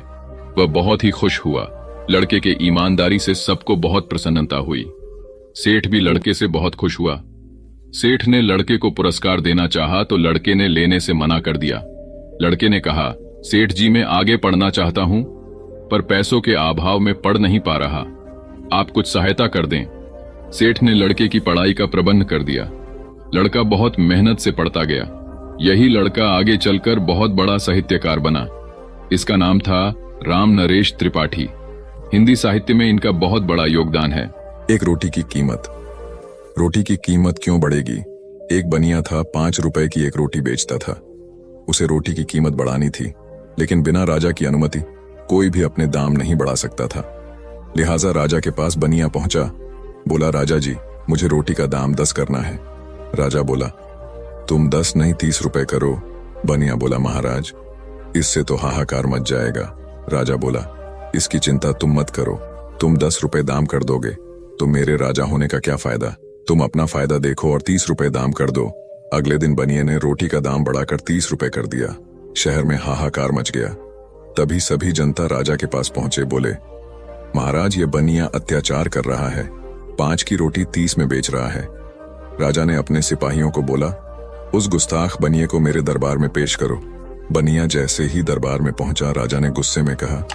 वह बहुत ही खुश हुआ। लड़के के ईमानदारी से सबको बहुत प्रसन्नता हुई। सेठ भी लड़के से बहुत खुश हुआ। सेठ ने लड़के को पुरस्कार देना चाहा तो लड़के ने लेने से मना कर दिया। लड़के ने कहा, सेठ जी, मैं आगे पढ़ना चाहता हूं, पर पैसों के अभाव में पढ़ नहीं पा रहा, आप कुछ सहायता कर दें। सेठ ने लड़के की पढ़ाई का प्रबंध कर दिया। लड़का बहुत मेहनत से पढ़ता गया। यही लड़का आगे चलकर बहुत बड़ा साहित्यकार बना। इसका नाम था राम नरेश त्रिपाठी। हिंदी साहित्य में इनका बहुत बड़ा योगदान है। एक रोटी की कीमत। रोटी की कीमत क्यों बढ़ेगी? एक बनिया था, 5 रुपए की एक रोटी बेचता था। उसे रोटी की कीमत बढ़ानी थी, लेकिन बिना राजा की अनुमति कोई भी अपने दाम नहीं बढ़ा सकता था। लिहाजा राजा के पास बनिया पहुंचा। बोला, राजा जी, मुझे रोटी का दाम 10 करना है। राजा बोला, तुम 10 नहीं 30 रुपए करो। बनिया बोला, महाराज, इससे तो हाहाकार मच जाएगा। राजा बोला, इसकी चिंता तुम मत करो, तुम 10 रुपए दाम कर दोगे तो मेरे राजा होने का क्या फायदा? तुम अपना फायदा देखो और 30 रुपए दाम कर दो। अगले दिन बनिए ने रोटी का दाम बढ़ाकर 30 रुपए कर दिया। शहर में हाहाकार मच गया। तभी सभी जनता राजा के पास पहुंचे। बोले, महाराज, ये बनिया अत्याचार कर रहा है, 5 की रोटी 30 में बेच रहा है। राजा ने अपने सिपाहियों को बोला, उस गुस्ताख बनिए को मेरे दरबार में पेश करो। बनिया जैसे ही दरबार में पहुंचा, राजा ने गुस्से में कहा,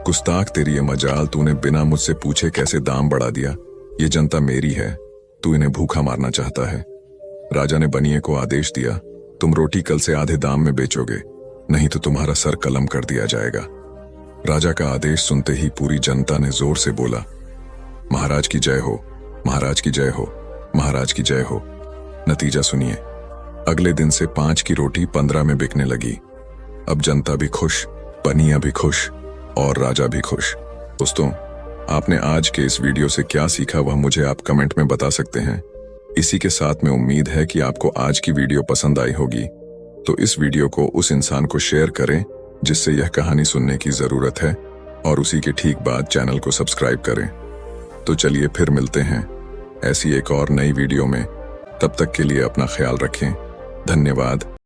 गुस्ताख, तेरी ये मजाल, तूने बिना मुझसे पूछे कैसे दाम बढ़ा दिया? ये जनता मेरी है, तू इन्हें भूखा मारना चाहता है। राजा ने बनिए को आदेश दिया, तुम रोटी कल से आधे दाम में बेचोगे, नहीं तो तुम्हारा सर कलम कर दिया जाएगा। राजा का आदेश सुनते ही पूरी जनता ने जोर से बोला, महाराज की जय हो, महाराज की जय हो, महाराज की जय हो। नतीजा सुनिए, अगले दिन से 5 की रोटी 15 में बिकने लगी। अब जनता भी खुश, बनिया भी खुश और राजा भी खुश। दोस्तों, आपने आज के इस वीडियो से क्या सीखा वह मुझे आप कमेंट में बता सकते हैं। इसी के साथ में उम्मीद है कि आपको आज की वीडियो पसंद आई होगी, तो इस वीडियो को उस इंसान को शेयर करें जिससे यह कहानी सुनने की जरूरत है, और उसी के ठीक बाद चैनल को सब्सक्राइब करें। तो चलिए फिर मिलते हैं ऐसी एक और नई वीडियो में। तब तक के लिए अपना ख्याल रखें। धन्यवाद।